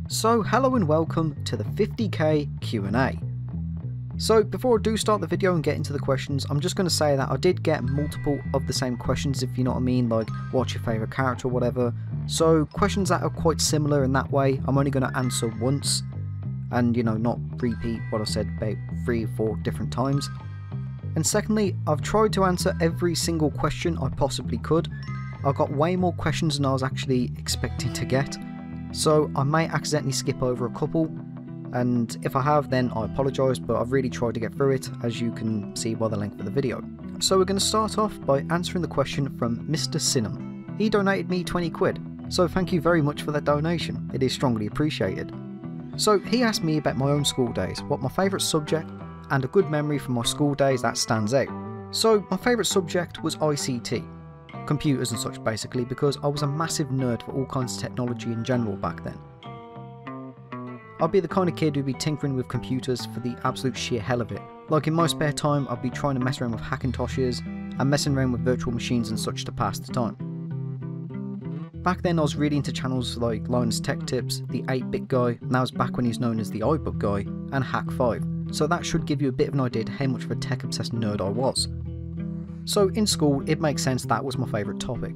So hello and welcome to the 50k Q&A. So before I do start the video and get into the questions, I'm just going to say that I did get multiple of the same questions, if you know what I mean, like what's your favourite character or whatever. So questions that are quite similar in that way, I'm only going to answer once and, you know, not repeat what I said about 3 or 4 different times. And secondly, I've tried to answer every single question I possibly could. I got way more questions than I was actually expecting to get, so I may accidentally skip over a couple, and if I have then I apologise, but I've really tried to get through it, as you can see by the length of the video. So we're going to start off by answering the question from Mr. Sinham. He donated me 20 quid, so thank you very much for that donation, it is strongly appreciated. So he asked me about my own school days, what my favourite subject and a good memory from my school days that stands out. So my favourite subject was ICT. Computers and such, basically, because I was a massive nerd for all kinds of technology in general back then. I'd be the kind of kid who'd be tinkering with computers for the absolute sheer hell of it. Like in my spare time, I'd be trying to mess around with Hackintoshes and messing around with virtual machines and such to pass the time. Back then I was really into channels like Linus Tech Tips, the 8-Bit Guy, and that was back when he was known as the iBook Guy, and Hack5, so that should give you a bit of an idea to how much of a tech obsessed nerd I was. So in school, it makes sense that was my favourite topic.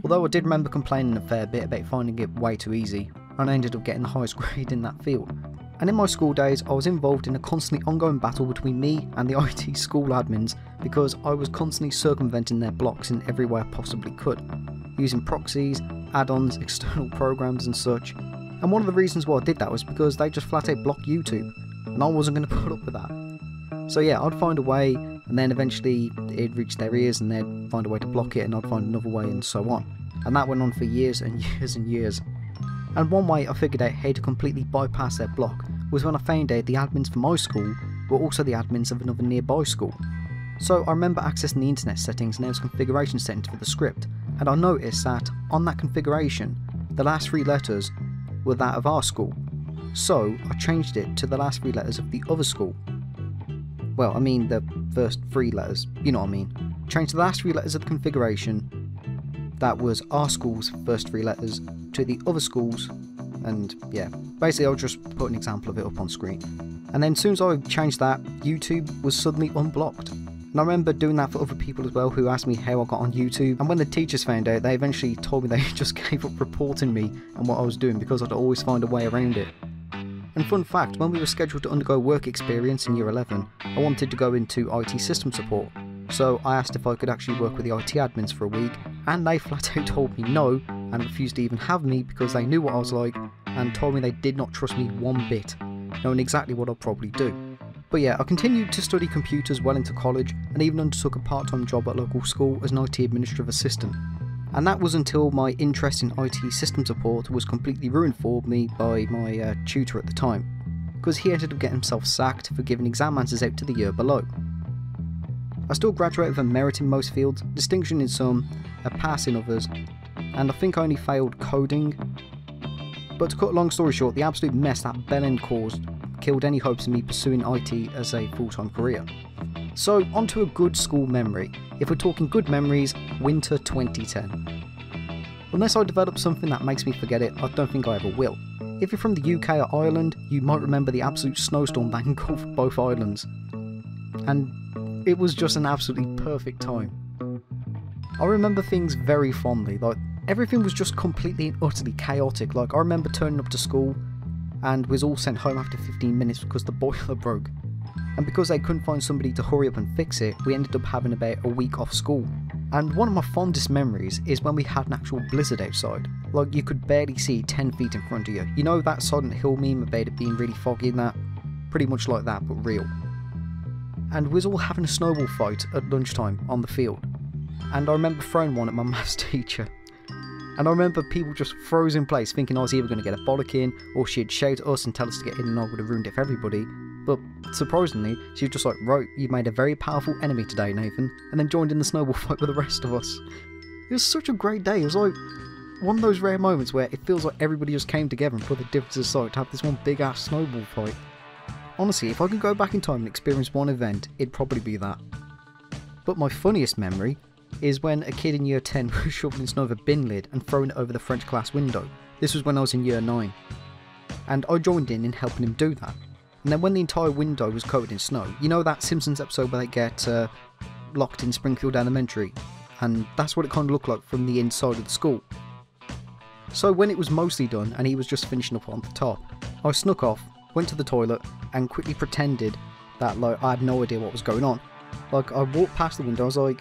Although I did remember complaining a fair bit about finding it way too easy, and I ended up getting the highest grade in that field. And in my school days, I was involved in a constantly ongoing battle between me and the IT school admins, because I was constantly circumventing their blocks in every way I possibly could, using proxies, add-ons, external programs and such. And one of the reasons why I did that was because they just flat out blocked YouTube, and I wasn't going to put up with that. So yeah, I'd find a way, and then eventually it'd reach their ears and they'd find a way to block it, and I'd find another way, and so on. And that went on for years and years and years. And one way I figured out how to completely bypass their block was when I found out the admins for my school were also the admins of another nearby school. So I remember accessing the internet settings and there was configuration settings for the script, and I noticed that on that configuration the last 3 letters were that of our school. So I changed it to the last 3 letters of the other school. Well, I mean the first 3 letters, you know what I mean. Changed the last 3 letters of the configuration, that was our school's first 3 letters, to the other school's, and yeah, basically I'll just put an example of it up on screen. And then as soon as I changed that, YouTube was suddenly unblocked. And I remember doing that for other people as well who asked me how I got on YouTube, and when the teachers found out, they eventually told me they just gave up reporting me and what I was doing because I'd always find a way around it. And fun fact, when we were scheduled to undergo work experience in year 11, I wanted to go into IT system support. So I asked if I could actually work with the IT admins for a week, and they flat out told me no, and refused to even have me because they knew what I was like, and told me they did not trust me one bit, knowing exactly what I'd probably do. But yeah, I continued to study computers well into college, and even undertook a part-time job at a local school as an IT administrative assistant. And that was until my interest in IT system support was completely ruined for me by my tutor at the time, because he ended up getting himself sacked for giving exam answers out to the year below. I still graduated with a merit in most fields, distinction in some, a pass in others, and I think I only failed coding. But to cut a long story short, the absolute mess that bell end caused killed any hopes of me pursuing IT as a full-time career. So onto a good school memory. If we're talking good memories, winter 2010. Unless I develop something that makes me forget it, I don't think I ever will. If you're from the UK or Ireland, you might remember the absolute snowstorm that engulfed both islands. And it was just an absolutely perfect time. I remember things very fondly, like everything was just completely and utterly chaotic. Like I remember turning up to school and was all sent home after 15 minutes because the boiler broke. And because they couldn't find somebody to hurry up and fix it, we ended up having about a week off school. And one of my fondest memories is when we had an actual blizzard outside. Like you could barely see 10 feet in front of you. You know that Silent Hill meme about it being really foggy and that? Pretty much like that, but real. And we was all having a snowball fight at lunchtime on the field. And I remember throwing one at my maths teacher. And I remember people just froze in place thinking I was either going to get a bollocking or she'd shout at us and tell us to get in and I would have ruined it for everybody. But surprisingly, she was just like, right, you made a very powerful enemy today, Nathan, and then joined in the snowball fight with the rest of us. It was such a great day. It was like one of those rare moments where it feels like everybody just came together and put the differences aside to have this one big ass snowball fight. Honestly, if I could go back in time and experience one event, it'd probably be that. But my funniest memory is when a kid in year 10 was shoveling snow over a bin lid and throwing it over the French class window. This was when I was in year 9. and I joined in helping him do that. And then when the entire window was coated in snow, you know that Simpsons episode where they get locked in Springfield Elementary? And that's what it kind of looked like from the inside of the school. So when it was mostly done and he was just finishing up on the top, I snuck off, went to the toilet and quickly pretended that like I had no idea what was going on. Like I walked past the window, I was like,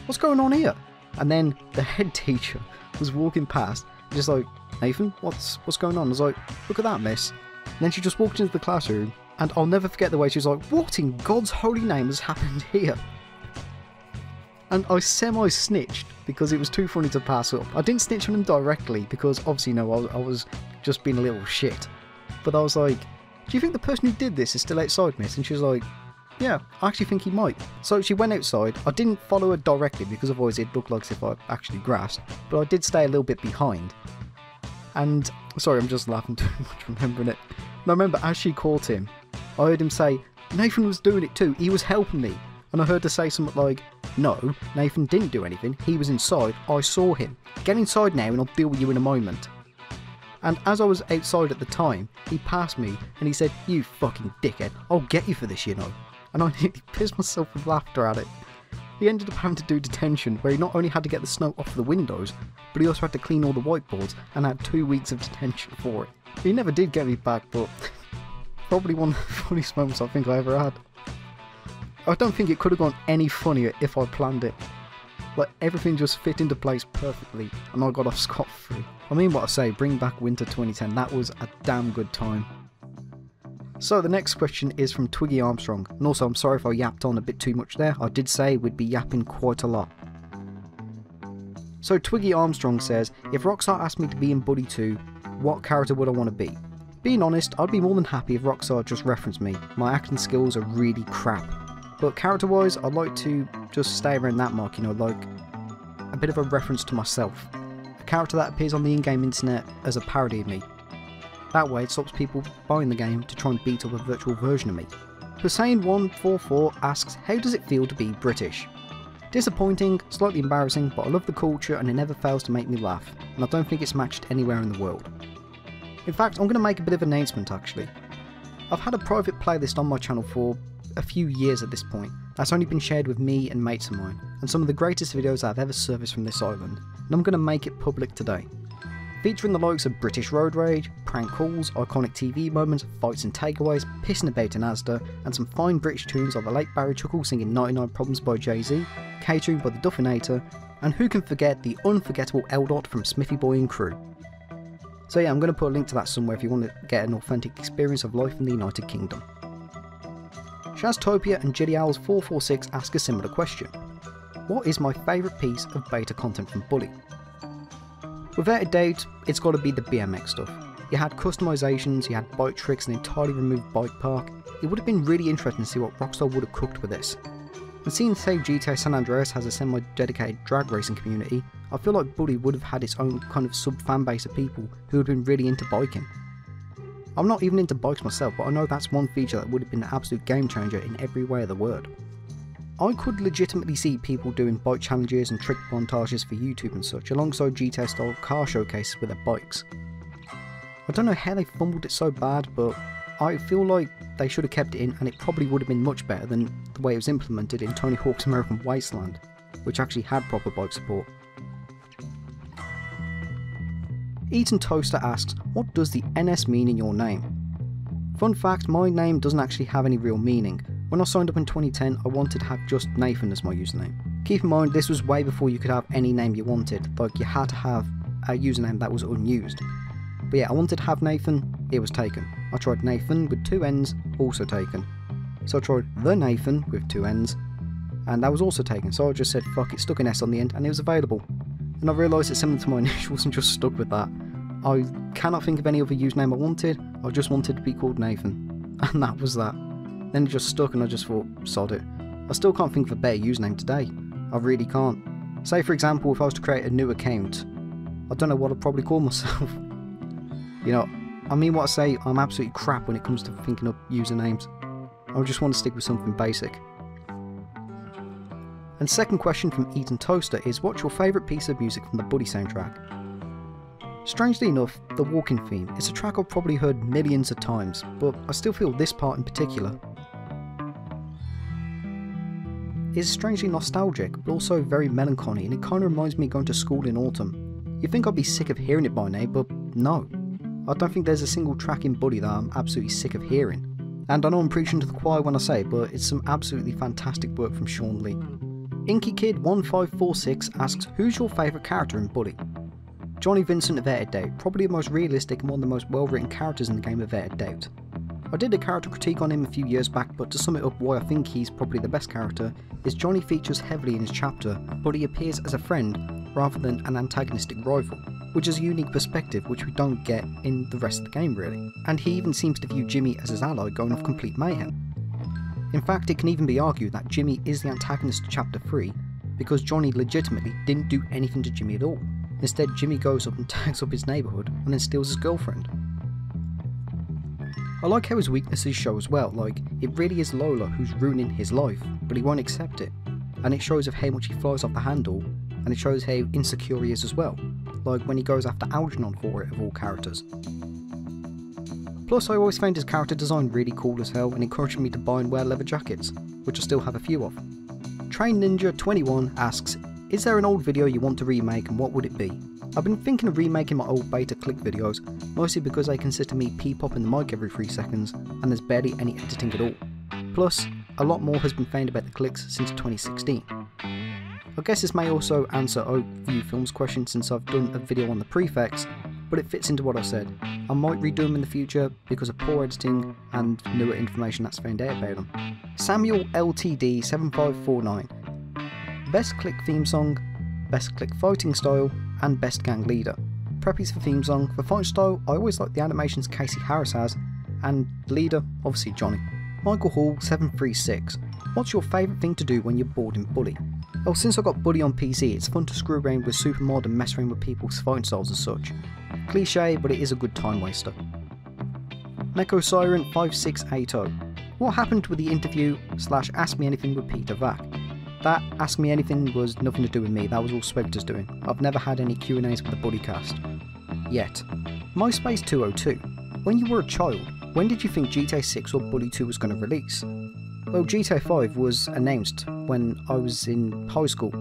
what's going on here? And then the head teacher was walking past, just like, Nathan, what's going on? I was like, look at that, miss. And then she just walked into the classroom, and I'll never forget the way she was like, what in God's holy name has happened here? And I semi-snitched because it was too funny to pass up. I didn't snitch on him directly because obviously, no, I was just being a little shit. But I was like, do you think the person who did this is still outside, miss? And she was like, yeah, I actually think he might. So she went outside. I didn't follow her directly because otherwise it looked like as if I actually grasped. But I did stay a little bit behind. And, sorry, I'm just laughing too much remembering it. And I remember as she caught him, I heard him say, Nathan was doing it too, he was helping me. And I heard her say something like, no, Nathan didn't do anything, he was inside, I saw him. Get inside now and I'll deal with you in a moment. And as I was outside at the time, he passed me and he said, you fucking dickhead, I'll get you for this, you know. And I nearly pissed myself with laughter at it. He ended up having to do detention where he not only had to get the snow off the windows, but he also had to clean all the whiteboards and had 2 weeks of detention for it. He never did get me back, but probably one of the funniest moments I think I ever had. I don't think it could have gone any funnier if I planned it. Like, everything just fit into place perfectly and I got off scot-free. I mean what I say, bring back winter 2010, that was a damn good time. So the next question is from Twiggy Armstrong, and also I'm sorry if I yapped on a bit too much there, I did say we'd be yapping quite a lot. So Twiggy Armstrong says, if Rockstar asked me to be in Buddy 2, what character would I want to be? Being honest, I'd be more than happy if Rockstar just referenced me, my acting skills are really crap. But character wise, I'd like to just stay around that mark, you know, like a bit of a reference to myself. A character that appears on the in-game internet as a parody of me. That way it stops people buying the game to try and beat up a virtual version of me. Hussein144 asks, how does it feel to be British? Disappointing, slightly embarrassing, but I love the culture and it never fails to make me laugh, and I don't think it's matched anywhere in the world. In fact, I'm going to make a bit of an announcement actually. I've had a private playlist on my channel for a few years at this point, that's only been shared with me and mates of mine, and some of the greatest videos I've ever surfaced from this island, and I'm going to make it public today. Featuring the likes of British Road Rage, prank calls, iconic TV moments, fights and takeaways, pissing about in Asda, and some fine British tunes like the late Barry Chuckle singing 99 Problems by Jay-Z, catering by the Duffinator, and who can forget the unforgettable L-Dot from Smithy Boy and crew. So yeah, I'm going to put a link to that somewhere if you want to get an authentic experience of life in the United Kingdom. Shaztopia and JillyOwls446 ask a similar question. What is my favourite piece of beta content from Bully? Without a doubt, it's got to be the BMX stuff. You had customisations, you had bike tricks, an entirely removed bike park. It would have been really interesting to see what Rockstar would have cooked with this. And seeing as how GTA San Andreas has a semi-dedicated drag racing community, I feel like Bully would have had its own kind of sub-fan base of people who had been really into biking. I'm not even into bikes myself, but I know that's one feature that would have been an absolute game changer in every way of the word. I could legitimately see people doing bike challenges and trick montages for YouTube and such, alongside GTA style car showcases with their bikes. I don't know how they fumbled it so bad, but I feel like they should have kept it in and it probably would have been much better than the way it was implemented in Tony Hawk's American Wasteland, which actually had proper bike support. Eaton Toaster asks, what does the NS mean in your name? Fun fact, my name doesn't actually have any real meaning. When I signed up in 2010, I wanted to have just Nathan as my username. Keep in mind, this was way before you could have any name you wanted, like you had to have a username that was unused. But yeah, I wanted to have Nathan, it was taken. I tried Nathan with 2 N's, also taken. So I tried The Nathan with 2 N's, and that was also taken, so I just said fuck it, stuck an S on the end, and it was available. And I realised it's similar to my initials and just stuck with that. I cannot think of any other username I wanted, I just wanted to be called Nathan. And that was that. Then it just stuck and I just thought, sod it. I still can't think of a better username today. I really can't. Say for example, if I was to create a new account, I don't know what I'd probably call myself. You know, I mean what I say, I'm absolutely crap when it comes to thinking up usernames. I just want to stick with something basic. And second question from Eaton Toaster is, what's your favourite piece of music from the Buddy soundtrack? Strangely enough, the walking theme is a track I've probably heard millions of times, but I still feel this part in particular is strangely nostalgic, but also very melancholy, and it kind of reminds me of going to school in autumn. You'd think I'd be sick of hearing it by now, but no. I don't think there's a single track in Bully that I'm absolutely sick of hearing. And I know I'm preaching to the choir when I say it, but it's some absolutely fantastic work from Sean Lee. InkyKid1546 asks, who's your favourite character in Bully? Johnny Vincent of Air Doubt, probably the most realistic and one of the most well written characters in the game of Air Doubt. I did a character critique on him a few years back, but to sum it up why I think he's probably the best character, is Johnny features heavily in his chapter, but he appears as a friend rather than an antagonistic rival, which is a unique perspective which we don't get in the rest of the game really, and he even seems to view Jimmy as his ally going off complete mayhem. In fact, it can even be argued that Jimmy is the antagonist of chapter 3, because Johnny legitimately didn't do anything to Jimmy at all. Instead, Jimmy goes up and tags up his neighbourhood and then steals his girlfriend. I like how his weaknesses show as well, like it really is Lola who's ruining his life, but he won't accept it, and it shows of how much he flies off the handle, and it shows how insecure he is as well, like when he goes after Algernon for it of all characters. Plus I always found his character design really cool as hell and encouraged me to buy and wear leather jackets, which I still have a few of. Train Ninja 21 asks, is there an old video you want to remake and what would it be? I've been thinking of remaking my old beta click videos, mostly because they consist of me pee-popping the mic every 3 seconds and there's barely any editing at all. Plus, a lot more has been found about the clicks since 2016. I guess this may also answer Oakview Films' question since I've done a video on the prefects, but it fits into what I said. I might redo them in the future because of poor editing and newer information that's found out about them. Samuel LTD 7549. Best click theme song, best click fighting style, and best gang leader. Preppies for theme song. For fighting style, I always like the animations Casey Harris has, and leader, obviously Johnny. Michael Hall 736. What's your favourite thing to do when you're bored in Bully? Well, since I got Bully on PC, it's fun to screw around with Supermod and mess around with people's fighting styles and such. Cliche, but it is a good time waster. Neko Siren 5680. What happened with the interview / Ask Me Anything with Peter Vack? That Ask Me Anything was nothing to do with me, that was all Swegter's doing. I've never had any Q&As with the Bullycast. Yet. MySpace 202. When you were a child, when did you think GTA 6 or Bully 2 was going to release? Well, GTA 5 was announced when I was in high school.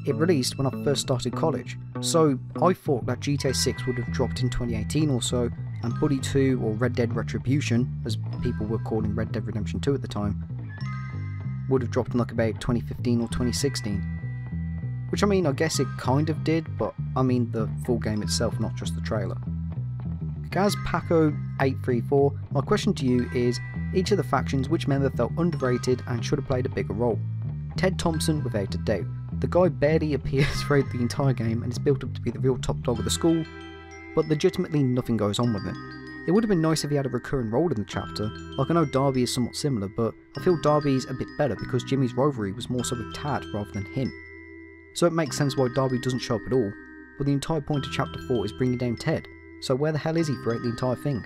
It released when I first started college, so I thought that GTA 6 would have dropped in 2018 or so, and Bully 2 or Red Dead Retribution, as people were calling Red Dead Redemption 2 at the time, would have dropped in like about 2015 or 2016. Which I mean, I guess it kind of did, but I mean the full game itself, not just the trailer. Gaz Paco 834, my question to you is, each of the factions, which member felt underrated and should have played a bigger role? Ted Thompson, without a doubt. The guy barely appears throughout the entire game and is built up to be the real top dog of the school, but legitimately nothing goes on with him. It would have been nice if he had a recurring role in the chapter. Like, I know Darby is somewhat similar, but I feel Darby's a bit better because Jimmy's rivalry was more so with Tad rather than him. So it makes sense why Darby doesn't show up at all, but the entire point of chapter 4 is bringing down Ted, so where the hell is he throughout the entire thing?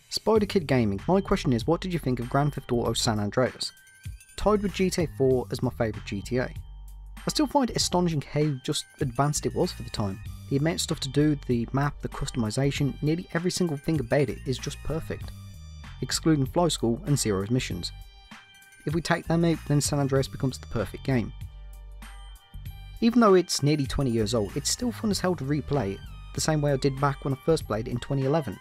Spider Kid Gaming, my question is, what did you think of Grand Theft Auto San Andreas? Tied with GTA 4 as my favourite GTA. I still find it astonishing how just advanced it was for the time. The amount of stuff to do, the map, the customization, nearly every single thing about it is just perfect. Excluding Fly School and Zero's missions. If we take them out, then San Andreas becomes the perfect game. Even though it's nearly 20 years old, it's still fun as hell to replay it, the same way I did back when I first played it in 2011.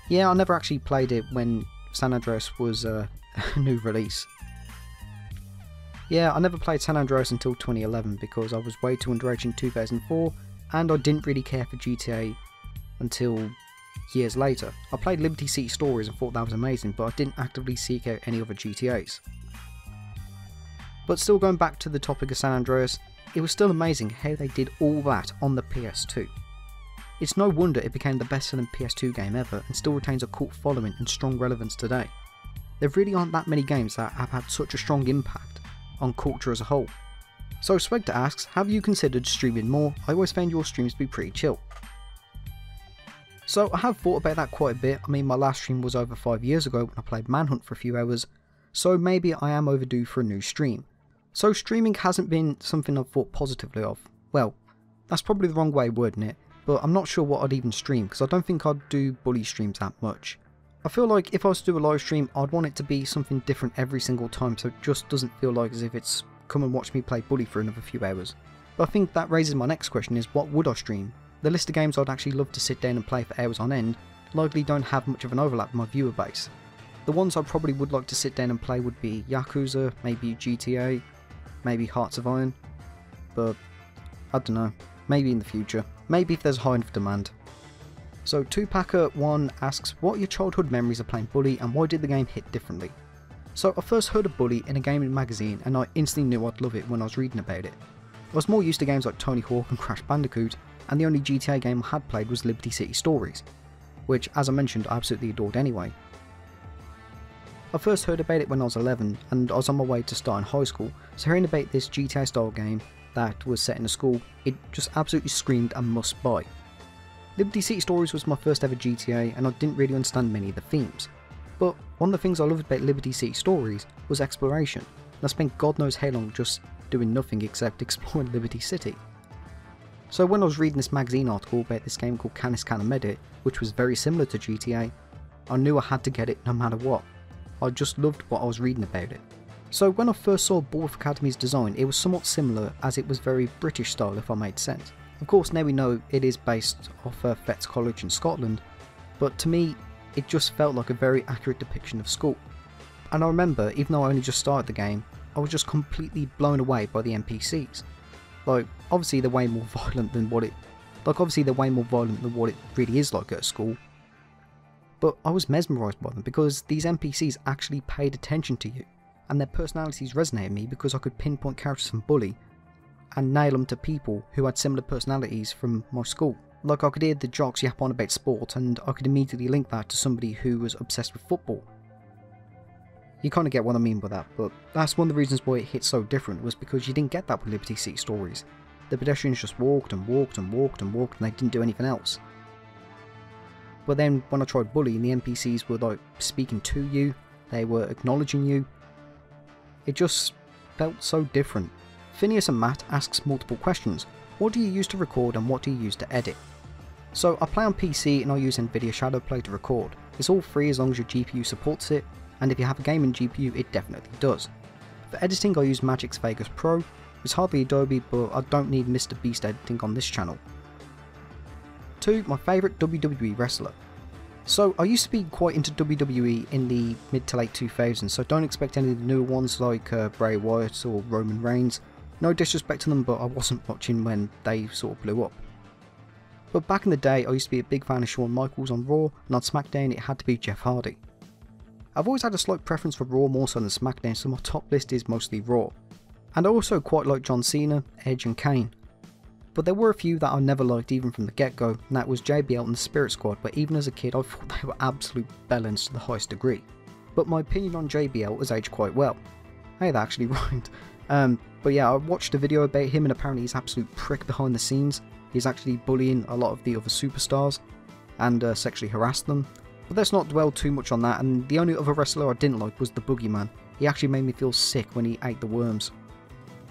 Yeah, I never actually played it when San Andreas was a new release. Yeah, I never played San Andreas until 2011 because I was way too underage in 2004 and I didn't really care for GTA until years later. I played Liberty City Stories and thought that was amazing, but I didn't actively seek out any other GTAs. But still, going back to the topic of San Andreas, it was still amazing how they did all that on the PS2. It's no wonder it became the best-selling PS2 game ever and still retains a cult following and strong relevance today. There really aren't that many games that have had such a strong impact on culture as a whole. So Swegter asks, have you considered streaming more? I always found your streams to be pretty chill. So I have thought about that quite a bit. I mean, my last stream was over 5 years ago when I played Manhunt for a few hours, so maybe I am overdue for a new stream. So streaming hasn't been something I've thought positively of. Well, That's probably the wrong way of wording it, but I'm not sure what I'd even stream because I don't think I'd do bully streams that much. I feel like if I was to do a live stream, I'd want it to be something different every single time, so it just doesn't feel like as if it's come and watch me play bully for another few hours. But I think that raises my next question, is what would I stream? The list of games I'd actually love to sit down and play for hours on end likely don't have much of an overlap with my viewer base. The ones I probably would like to sit down and play would be Yakuza, maybe GTA, maybe Hearts of Iron, but I don't know, maybe in the future, maybe if there's high enough demand. So Tupacker1 asks, what are your childhood memories of playing Bully and why did the game hit differently? So I first heard of Bully in a gaming magazine and I instantly knew I'd love it when I was reading about it. I was more used to games like Tony Hawk and Crash Bandicoot, and the only GTA game I had played was Liberty City Stories, which as I mentioned I absolutely adored anyway. I first heard about it when I was 11 and I was on my way to starting high school, so hearing about this GTA style game that was set in a school, it just absolutely screamed a must buy. Liberty City Stories was my first ever GTA and I didn't really understand many of the themes. But one of the things I loved about Liberty City Stories was exploration, and I spent God knows how long just doing nothing except exploring Liberty City. So when I was reading this magazine article about this game called Canis Canem Edit, which was very similar to GTA, I knew I had to get it no matter what. I just loved what I was reading about it. So when I first saw Borth Academy's design, it was somewhat similar as it was very British style, if I made sense. Of course now we know it is based off Fettes College in Scotland, but to me it just felt like a very accurate depiction of school. And I remember, even though I only just started the game, I was just completely blown away by the NPCs. Like, obviously they're way more violent than what it really is like at a school. But I was mesmerised by them because these NPCs actually paid attention to you, and their personalities resonated with me because I could pinpoint characters from Bully and nail them to people who had similar personalities from my school. Like I could hear the jocks yap on about sport and I could immediately link that to somebody who was obsessed with football. You kind of get what I mean by that, but that's one of the reasons why it hit so different, was because you didn't get that with Liberty City Stories. The pedestrians just walked and walked and walked and walked and they didn't do anything else. But then when I tried Bully and the NPCs were like speaking to you, they were acknowledging you, it just felt so different. Phineas and Matt asks multiple questions. What do you use to record and what do you use to edit? So I play on PC and I use Nvidia Shadowplay to record. It's all free as long as your GPU supports it, and if you have a gaming GPU it definitely does. For editing I use Magix Vegas Pro. It's hardly Adobe, but I don't need Mr. Beast editing on this channel. 2. My favourite WWE wrestler. So I used to be quite into WWE in the mid to late 2000s, so don't expect any of the newer ones like Bray Wyatt or Roman Reigns. No disrespect to them, but I wasn't watching when they sort of blew up. But back in the day I used to be a big fan of Shawn Michaels on Raw, and on SmackDown it had to be Jeff Hardy. I've always had a slight preference for Raw more so than SmackDown, so my top list is mostly Raw. And I also quite like John Cena, Edge and Kane. But there were a few that I never liked even from the get-go, and that was JBL and the Spirit Squad, but even as a kid I thought they were absolute bellends to the highest degree. But my opinion on JBL has aged quite well. Hey, that actually rhymed. But yeah, I watched a video about him and apparently he's an absolute prick behind the scenes. He's actually bullying a lot of the other superstars and sexually harassed them. But let's not dwell too much on that, and the only other wrestler I didn't like was the Boogeyman. He actually made me feel sick when he ate the worms.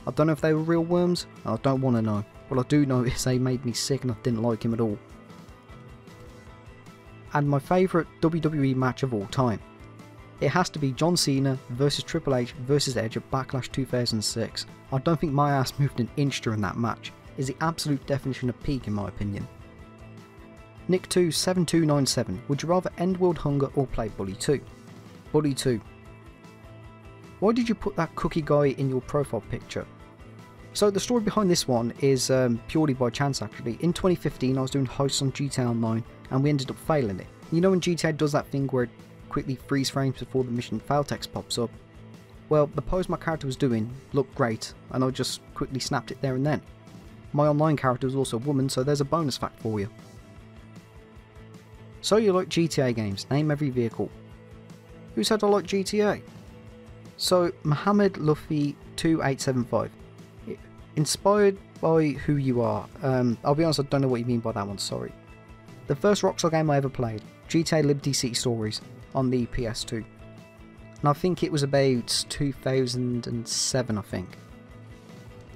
I don't know if they were real worms, and I don't want to know. What I do know is they made me sick and I didn't like him at all. And my favourite WWE match of all time. It has to be John Cena versus Triple H versus Edge at Backlash 2006. I don't think my ass moved an inch during that match. It's the absolute definition of peak in my opinion. Nick27297, would you rather end world hunger or play Bully 2? Bully 2. Why did you put that cookie guy in your profile picture? So the story behind this one is purely by chance actually. In 2015 I was doing heists on GTA Online and we ended up failing it. You know when GTA does that thing where it quickly freeze frames before the mission fail text pops up? Well, the pose my character was doing looked great and I just quickly snapped it there and then. My online character was also a woman, so there's a bonus fact for you. So you like GTA games, name every vehicle. Who said I like GTA? So Mohammed Luffy 2875. Inspired by who you are. I'll be honest, I don't know what you mean by that one, sorry. The first Rockstar game I ever played, GTA Liberty City Stories on the PS2. And I think it was about 2007 I think.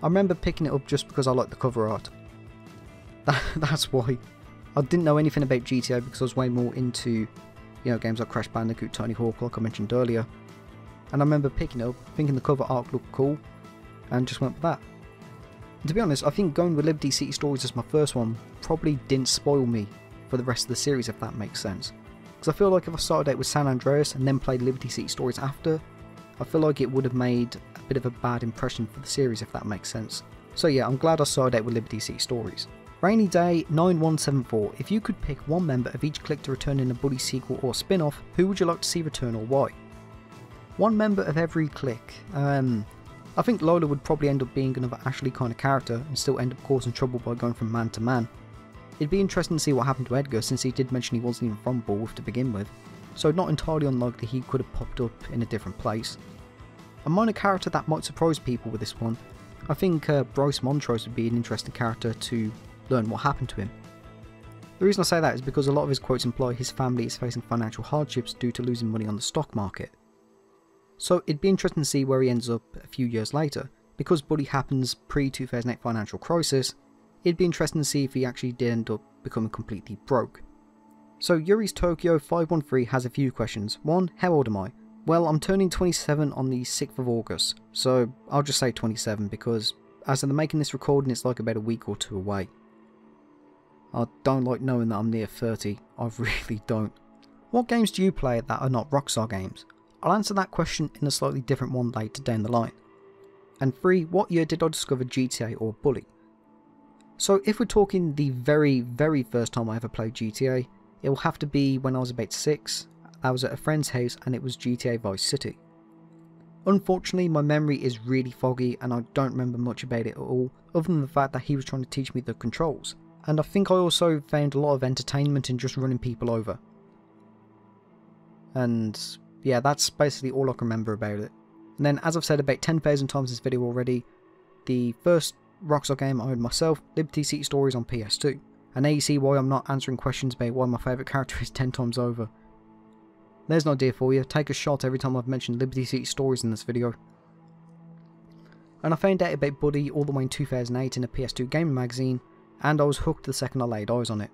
I remember picking it up just because I liked the cover art. That's why. I didn't know anything about GTA because I was way more into, you know, games like Crash Bandicoot, Tony Hawk, like I mentioned earlier. And I remember picking it up, thinking the cover art looked cool, and just went with that. And to be honest, I think going with Liberty City Stories as my first one probably didn't spoil me for the rest of the series, if that makes sense. Because I feel like if I started out with San Andreas and then played Liberty City Stories after, I feel like it would have made a bit of a bad impression for the series, if that makes sense. So yeah, I'm glad I started out with Liberty City Stories. Rainy Day 9174, if you could pick one member of each clique to return in a Bully sequel or spin-off, who would you like to see return or why? One member of every clique. I think Lola would probably end up being another Ashley kind of character and still end up causing trouble by going from man to man. It'd be interesting to see what happened to Edgar, since he did mention he wasn't even from Bullwolf to begin with, so not entirely unlikely he could have popped up in a different place. A minor character that might surprise people with this one, I think Bryce Montrose would be an interesting character to learn what happened to him. The reason I say that is because a lot of his quotes imply his family is facing financial hardships due to losing money on the stock market. So it'd be interesting to see where he ends up a few years later. Because Bully happens pre-2008 financial crisis, it'd be interesting to see if he actually did end up becoming completely broke. So Yuri's Tokyo 513 has a few questions. 1. How old am I? Well, I'm turning 27 on the 6th of August, so I'll just say 27 because as I'm making this recording it's like about a week or two away. I don't like knowing that I'm near 30, I really don't. What games do you play that are not Rockstar games? I'll answer that question in a slightly different one later down the line. And 3. What year did I discover GTA or Bully? So if we're talking the very, very first time I ever played GTA, it will have to be when I was about 6, I was at a friend's house and it was GTA Vice City. Unfortunately, my memory is really foggy and I don't remember much about it at all, other than the fact that he was trying to teach me the controls. And I think I also found a lot of entertainment in just running people over. And yeah, that's basically all I can remember about it. And then, as I've said about 10,000 times in this video already, the first Rockstar game I owned myself, Liberty City Stories on PS2. And now you see why I'm not answering questions about why my favourite character is 10 times over. There's an idea for you, take a shot every time I've mentioned Liberty City Stories in this video. And I found out about Buddy all the way in 2008 in a PS2 gaming magazine, and I was hooked the second I laid eyes on it.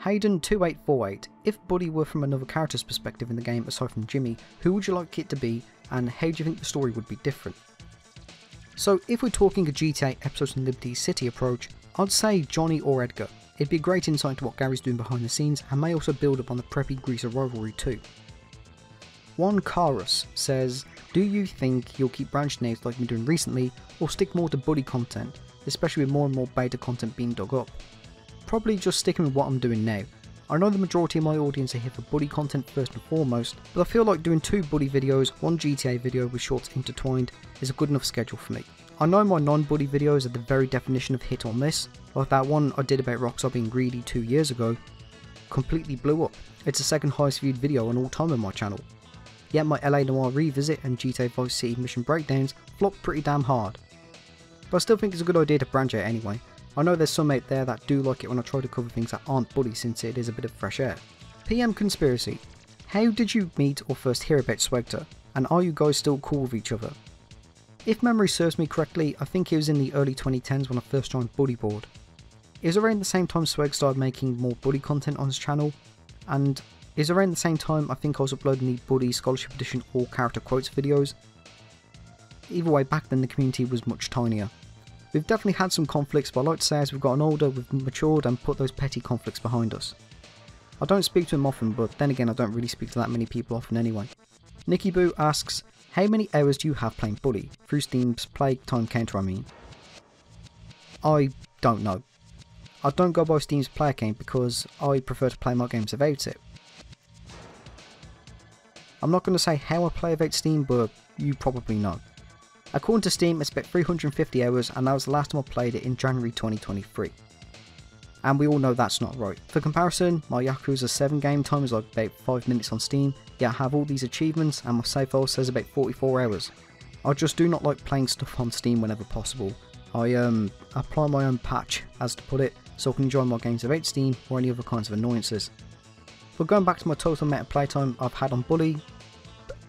Hayden2848, if Buddy were from another character's perspective in the game aside from Jimmy, who would you like it to be and how do you think the story would be different? So if we're talking a GTA Episodes in Liberty City approach, I'd say Johnny or Edgar. It'd be a great insight into what Gary's doing behind the scenes and may also build up on the preppy Greaser rivalry too. One Karus says, do you think you'll keep branching out like you've been doing recently or stick more to Buddy content, especially with more and more beta content being dug up? Probably just sticking with what I'm doing now. I know the majority of my audience are here for Buddy content first and foremost, but I feel like doing 2 Buddy videos, 1 GTA video with shorts intertwined is a good enough schedule for me. I know my non-Buddy videos are the very definition of hit or miss, like that one I did about Rockstar being greedy 2 years ago, completely blew up. It's the second highest viewed video on all time on my channel. Yet my LA Noire revisit and GTA Vice City mission breakdowns flopped pretty damn hard. But I still think it's a good idea to branch out anyway. I know there's some out there that do like it when I try to cover things that aren't Buddy since it is a bit of fresh air. PM Conspiracy, how did you meet or first hear about Swagter, and are you guys still cool with each other? If memory serves me correctly, I think it was in the early 2010s when I first joined Buddy Board. It was around the same time Swag started making more Buddy content on his channel, and it was around the same time I think I was uploading the Buddy Scholarship Edition All Character Quotes videos. Either way, back then the community was much tinier. We've definitely had some conflicts, but I like to say as we've gotten older, we've matured and put those petty conflicts behind us. I don't speak to him often, but then again I don't really speak to that many people often anyway. Nicky Boo asks, how many hours do you have playing Buddy? Through Steam's play time counter I mean. I don't know. I don't go by Steam's player count because I prefer to play my games without it. I'm not going to say how I play without Steam, but you probably know. According to Steam, it's about 350 hours and that was the last time I played it in January 2023. And we all know that's not right. For comparison, my Yakuza 7 game time is like about 5 minutes on Steam, yet I have all these achievements and my save file says about 44 hours. I just do not like playing stuff on Steam whenever possible. I apply my own patch, as to put it, so I can enjoy my games without Steam or any other kinds of annoyances. But going back to my total amount of playtime I've had on Buddy,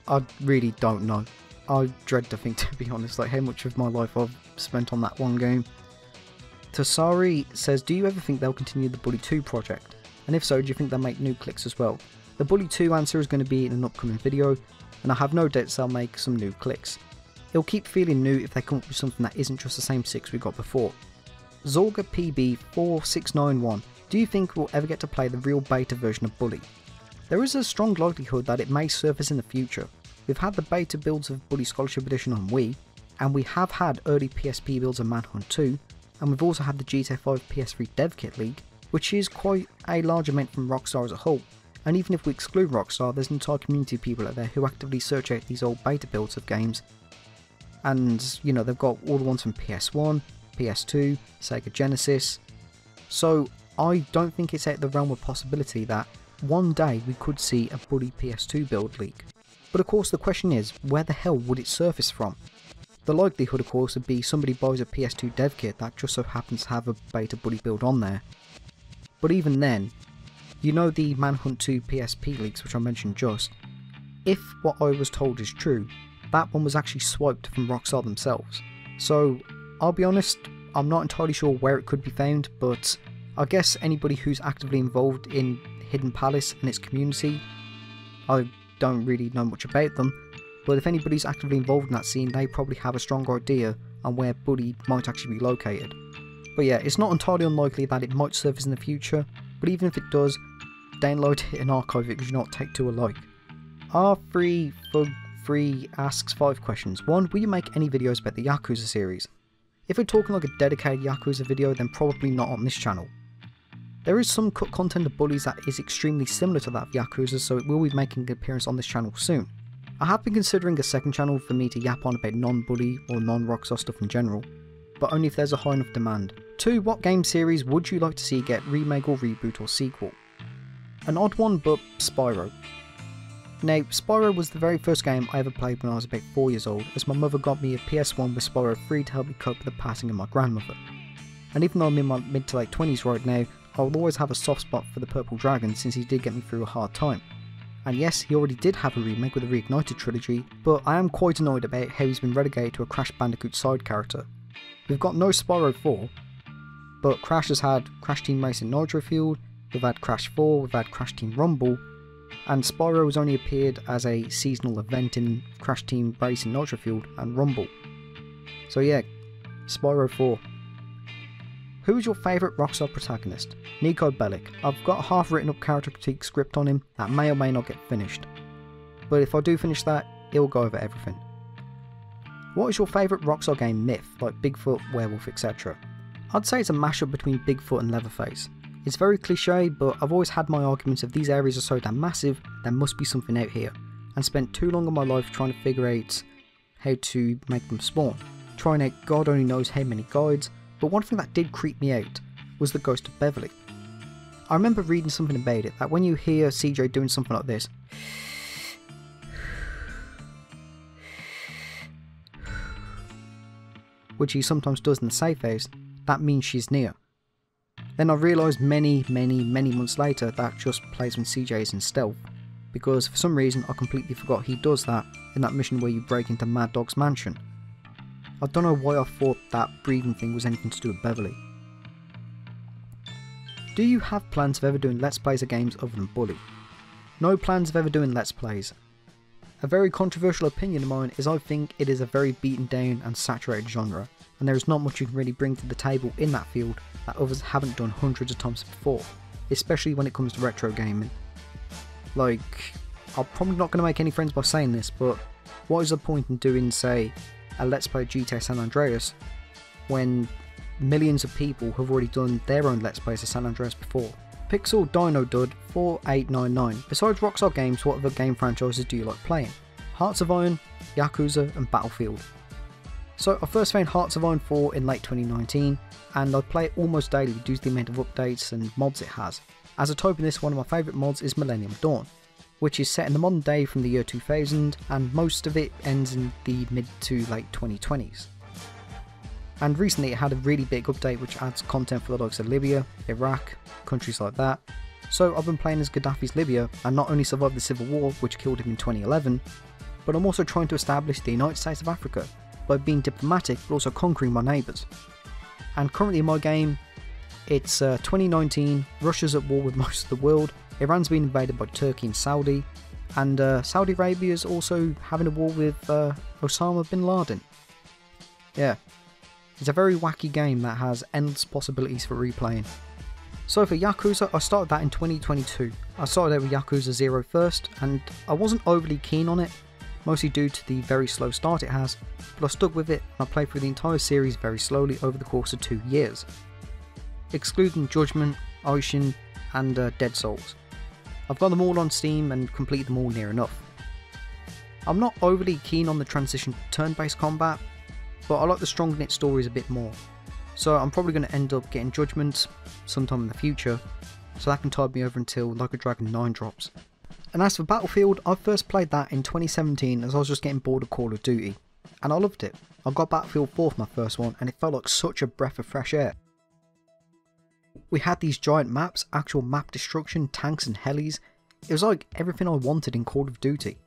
I really don't know. I dread to think, to be honest, like how much of my life I've spent on that one game. Tosari says, do you ever think they'll continue the Bully 2 project? And if so, do you think they'll make new clicks as well? The Bully 2 answer is going to be in an upcoming video, and I have no doubts they'll make some new clicks. It'll keep feeling new if they come up with something that isn't just the same 6 we got before. Zorga PB4691, do you think we'll ever get to play the real beta version of Bully? There is a strong likelihood that it may surface in the future. We've had the beta builds of Bully Scholarship Edition on Wii, and we have had early PSP builds of Manhunt 2, and we've also had the GTA 5 PS3 Dev Kit League, which is quite a large amount from Rockstar as a whole. And even if we exclude Rockstar, there's an entire community of people out there who actively search out these old beta builds of games. And, you know, they've got all the ones from PS1, PS2, Sega Genesis. So I don't think it's out of the realm of possibility that one day we could see a Bully PS2 build leak. But of course the question is, where the hell would it surface from? The likelihood of course would be somebody buys a PS2 dev kit that just so happens to have a beta Bully build on there. But even then, you know the Manhunt 2 PSP leaks which I mentioned just, if what I was told is true, that one was actually swiped from Rockstar themselves. So I'll be honest, I'm not entirely sure where it could be found, but I guess anybody who's actively involved in Hidden Palace and its community, I don't really know much about them, but if anybody's actively involved in that scene, they probably have a strong idea on where Bully might actually be located. But yeah, it's not entirely unlikely that it might surface in the future, but even if it does, download it and archive it because you not take two alike. R3Fug3 asks 5 questions. 1. Will you make any videos about the Yakuza series? If we're talking like a dedicated Yakuza video, then probably not on this channel. There is some cut content of Bullies that is extremely similar to that of Yakuza, so it will be making an appearance on this channel soon. I have been considering a second channel for me to yap on about non-Bully or non-Rockstar stuff in general, but only if there's a high enough demand. 2. What game series would you like to see get remake or reboot or sequel? An odd one, but Spyro. Now, Spyro was the very first game I ever played when I was about 4 years old, as my mother got me a PS1 with Spyro free to help me cope with the passing of my grandmother. And even though I'm in my mid to late 20s right now, I will always have a soft spot for the Purple Dragon since he did get me through a hard time. And yes, he already did have a remake with the Reignited trilogy, but I am quite annoyed about how he's been relegated to a Crash Bandicoot side character. We've got no Spyro 4, but Crash has had Crash Team Racing Nitro Fueled, we've had Crash 4, we've had Crash Team Rumble, and Spyro has only appeared as a seasonal event in Crash Team Racing Nitro Fueled and Rumble. So yeah, Spyro 4. Who is your favourite Rockstar protagonist? Niko Bellic. I've got a half written up character critique script on him that may or may not get finished. But if I do finish that, it will go over everything. What is your favourite Rockstar game myth, like Bigfoot, Werewolf, etc? I'd say it's a mashup between Bigfoot and Leatherface. It's very cliche, but I've always had my arguments if these areas are so damn massive, there must be something out here, and spent too long of my life trying to figure out how to make them spawn, trying out God only knows how many guides. But one thing that did creep me out was the Ghost of Beverly. I remember reading something about it, that when you hear CJ doing something like this, which he sometimes does in the safe house, that means she's near. Then I realised many months later that just plays when CJ is in stealth, because for some reason I completely forgot he does that in that mission where you break into Mad Dog's mansion. I don't know why I thought that breathing thing was anything to do with Beverly. Do you have plans of ever doing Let's Plays of games other than Bully? No plans of ever doing Let's Plays. A very controversial opinion of mine is I think it is a very beaten down and saturated genre, and there is not much you can really bring to the table in that field that others haven't done hundreds of times before, especially when it comes to retro gaming. Like, I'm probably not going to make any friends by saying this, but what is the point in doing, say, a Let's Play GTA San Andreas when millions of people have already done their own Let's Plays of San Andreas before? Pixel Dino Dud 4899. Besides Rockstar games, what other game franchises do you like playing? Hearts of Iron, Yakuza and Battlefield. So I first found Hearts of Iron 4 in late 2019 and I play it almost daily due to the amount of updates and mods it has. As a type in this, one of my favourite mods is Millennium Dawn, which is set in the modern day from the year 2000 and most of it ends in the mid to late 2020s. And recently it had a really big update which adds content for the likes of Libya, Iraq, countries like that. So I've been playing as Gaddafi's Libya and not only survived the civil war which killed him in 2011, but I'm also trying to establish the United States of Africa by being diplomatic but also conquering my neighbours. And currently in my game, it's 2019, Russia's at war with most of the world, Iran's been invaded by Turkey and Saudi, and Saudi Arabia is also having a war with Osama bin Laden. Yeah, it's a very wacky game that has endless possibilities for replaying. So for Yakuza, I started that in 2022. I started out with Yakuza 0 first, and I wasn't overly keen on it, mostly due to the very slow start it has, but I stuck with it and I played through the entire series very slowly over the course of 2 years. Excluding Judgment, Ishin and Dead Souls. I've got them all on Steam and completed them all near enough. I'm not overly keen on the transition to turn-based combat, but I like the strong knit stories a bit more. So I'm probably going to end up getting Judgment sometime in the future, so that can tide me over until Like a Dragon 9 drops. And as for Battlefield, I first played that in 2017 as I was just getting bored of Call of Duty, and I loved it. I got Battlefield 4 for my first one and it felt like such a breath of fresh air. We had these giant maps, actual map destruction, tanks and helis. It was like everything I wanted in Call of Duty.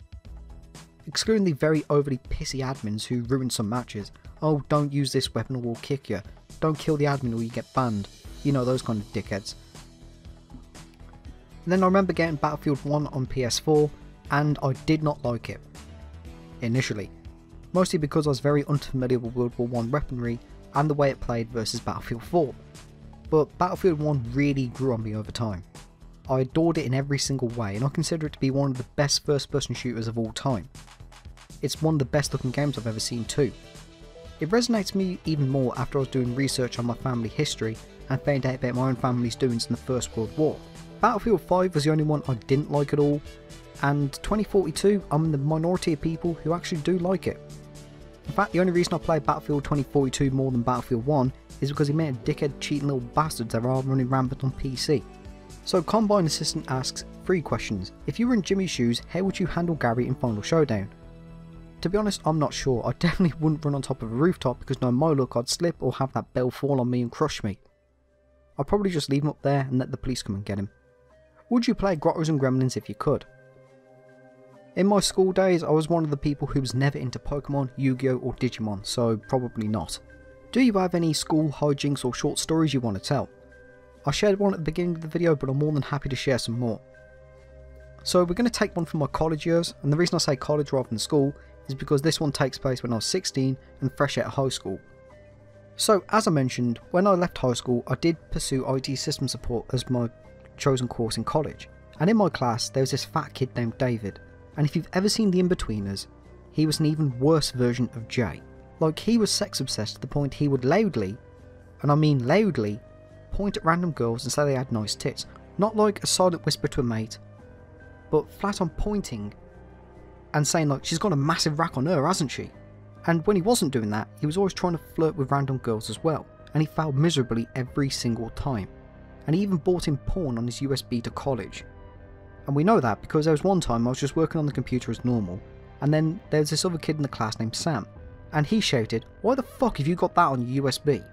Excluding the very overly pissy admins who ruined some matches. Oh, don't use this weapon or we'll kick you. Don't kill the admin or you get banned. You know, those kind of dickheads. And then I remember getting Battlefield 1 on PS4 and I did not like it. Initially. Mostly because I was very unfamiliar with World War I weaponry and the way it played versus Battlefield 4. But Battlefield 1 really grew on me over time. I adored it in every single way and I consider it to be one of the best first person shooters of all time. It's one of the best looking games I've ever seen too. It resonates with me even more after I was doing research on my family history and found out about my own family's doings in the First World War. Battlefield 5 was the only one I didn't like at all, and 2042 I'm in the minority of people who actually do like it. In fact, the only reason I played Battlefield 2042 more than Battlefield 1 is because the amount of dickhead cheating little bastards there are running rampant on PC. So Combine Assistant asks 3 questions. If you were in Jimmy's shoes, how would you handle Gary in Final Showdown? To be honest, I'm not sure. I definitely wouldn't run on top of a rooftop because knowing my luck I'd slip or have that bell fall on me and crush me. I'd probably just leave him up there and let the police come and get him. Would you play Grottos and Gremlins if you could? In my school days I was one of the people who was never into Pokemon, Yu-Gi-Oh or Digimon, so probably not. Do you have any school hijinks or short stories you want to tell? I shared one at the beginning of the video, but I'm more than happy to share some more. So we're going to take one from my college years, and the reason I say college rather than school is because this one takes place when I was 16 and fresh out of high school. So as I mentioned, when I left high school I did pursue IT system support as my chosen course in college, and in my class there was this fat kid named David, and if you've ever seen The Inbetweeners, he was an even worse version of Jay. Like, he was sex obsessed to the point he would loudly, and I mean loudly, point at random girls and say they had nice tits. Not like a silent whisper to a mate, but flat on pointing and saying like, she's got a massive rack on her, hasn't she? And when he wasn't doing that, he was always trying to flirt with random girls as well, and he failed miserably every single time. And he even bought in porn on his USB to college. And we know that because there was one time I was just working on the computer as normal, and then there was this other kid in the class named Sam, and he shouted, "Why the fuck have you got that on your USB?"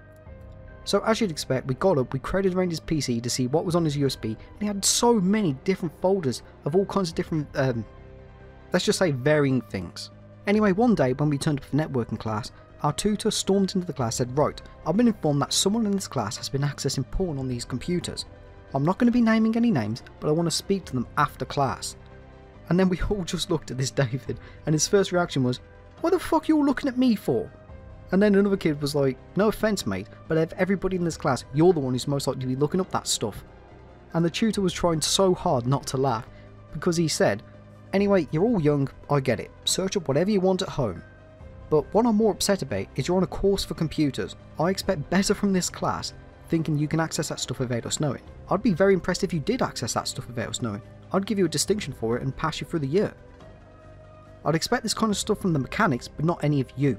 So as you'd expect, we got up, we crowded around his PC to see what was on his USB, and he had so many different folders of all kinds of different, let's just say varying things. Anyway, one day when we turned up for networking class, our tutor stormed into the class and said, "Right, I've been informed that someone in this class has been accessing porn on these computers. I'm not going to be naming any names, but I want to speak to them after class." And then we all just looked at this David, and his first reaction was, "What the fuck are you all looking at me for?" And then another kid was like, "No offence mate, but of everybody in this class, you're the one who's most likely to be looking up that stuff." And the tutor was trying so hard not to laugh, because he said, "Anyway, you're all young, I get it, search up whatever you want at home. But what I'm more upset about is you're on a course for computers. I expect better from this class, thinking you can access that stuff without us knowing. I'd be very impressed if you did access that stuff without us knowing. I'd give you a distinction for it and pass you through the year. I'd expect this kind of stuff from the mechanics, but not any of you."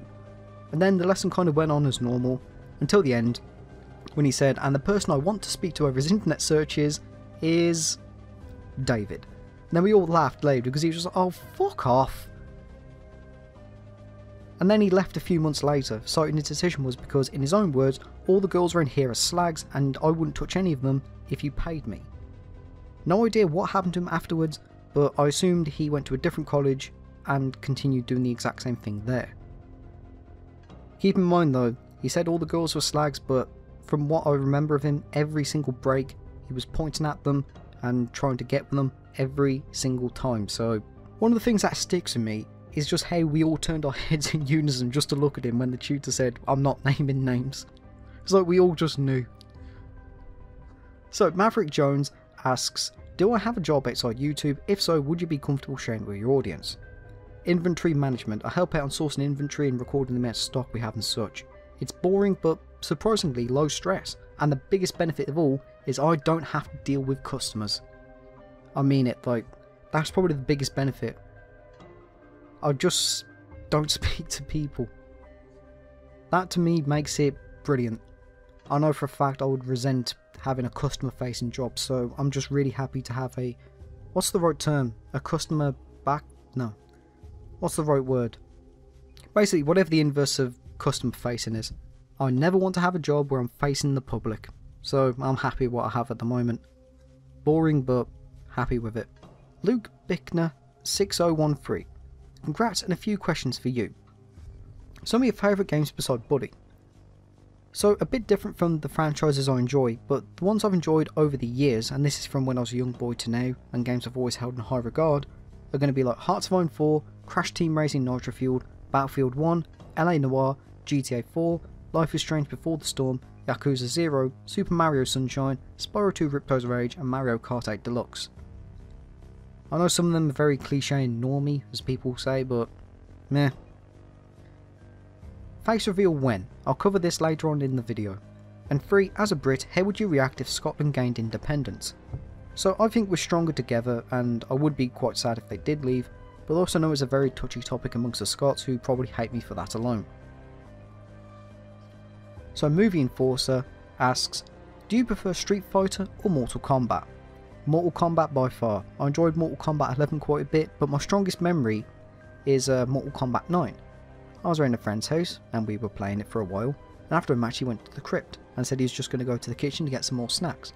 And then the lesson kind of went on as normal, until the end, when he said, "And the person I want to speak to over his internet searches is David." And then we all laughed loud because he was just like, "Oh, fuck off." And then he left a few months later, citing his decision was because, in his own words, "All the girls around here are slags and I wouldn't touch any of them if you paid me." No idea what happened to him afterwards, but I assumed he went to a different college and continued doing the exact same thing there. Keep in mind though, he said all the girls were slags, but from what I remember of him, every single break he was pointing at them and trying to get them every single time. So one of the things that sticks with me is just how we all turned our heads in unison just to look at him when the tutor said, "I'm not naming names." It's like we all just knew. So Maverick Jones asks, do I have a job outside YouTube? If so, would you be comfortable sharing with your audience? Inventory management. I help out on sourcing inventory and recording the amount of stock we have and such. It's boring but surprisingly low stress, and the biggest benefit of all is I don't have to deal with customers. I mean it, like, that's probably the biggest benefit. I just don't speak to people. That to me makes it brilliant. I know for a fact I would resent having a customer facing job, so I'm just really happy to have a, what's the right term? A customer back? No. What's the right word? Basically, whatever the inverse of customer facing is. I never want to have a job where I'm facing the public, so I'm happy with what I have at the moment. Boring, but happy with it. Luke Bickner 6013. Congrats, and a few questions for you. Some of your favourite games beside Buddy. So a bit different from the franchises I enjoy, but the ones I've enjoyed over the years, and this is from when I was a young boy to now, and games I've always held in high regard, are going to be like Hearts of Iron 4, Crash Team Racing Nitro Fueled, Battlefield 1, LA Noire, GTA 4, Life is Strange Before the Storm, Yakuza 0, Super Mario Sunshine, Spyro 2 Ripto's Rage, and Mario Kart 8 Deluxe. I know some of them are very cliche and normie, as people say, but meh. Face reveal when? I'll cover this later on in the video. And 3, as a Brit, how would you react if Scotland gained independence? So I think we're stronger together, and I would be quite sad if they did leave, but also know it's a very touchy topic amongst the Scots who probably hate me for that alone. So Movie Enforcer asks, do you prefer Street Fighter or Mortal Kombat? Mortal Kombat by far. I enjoyed Mortal Kombat 11 quite a bit, but my strongest memory is Mortal Kombat 9. I was around a friend's house and we were playing it for a while, and after a match he went to the crypt and said he was just going to go to the kitchen to get some more snacks.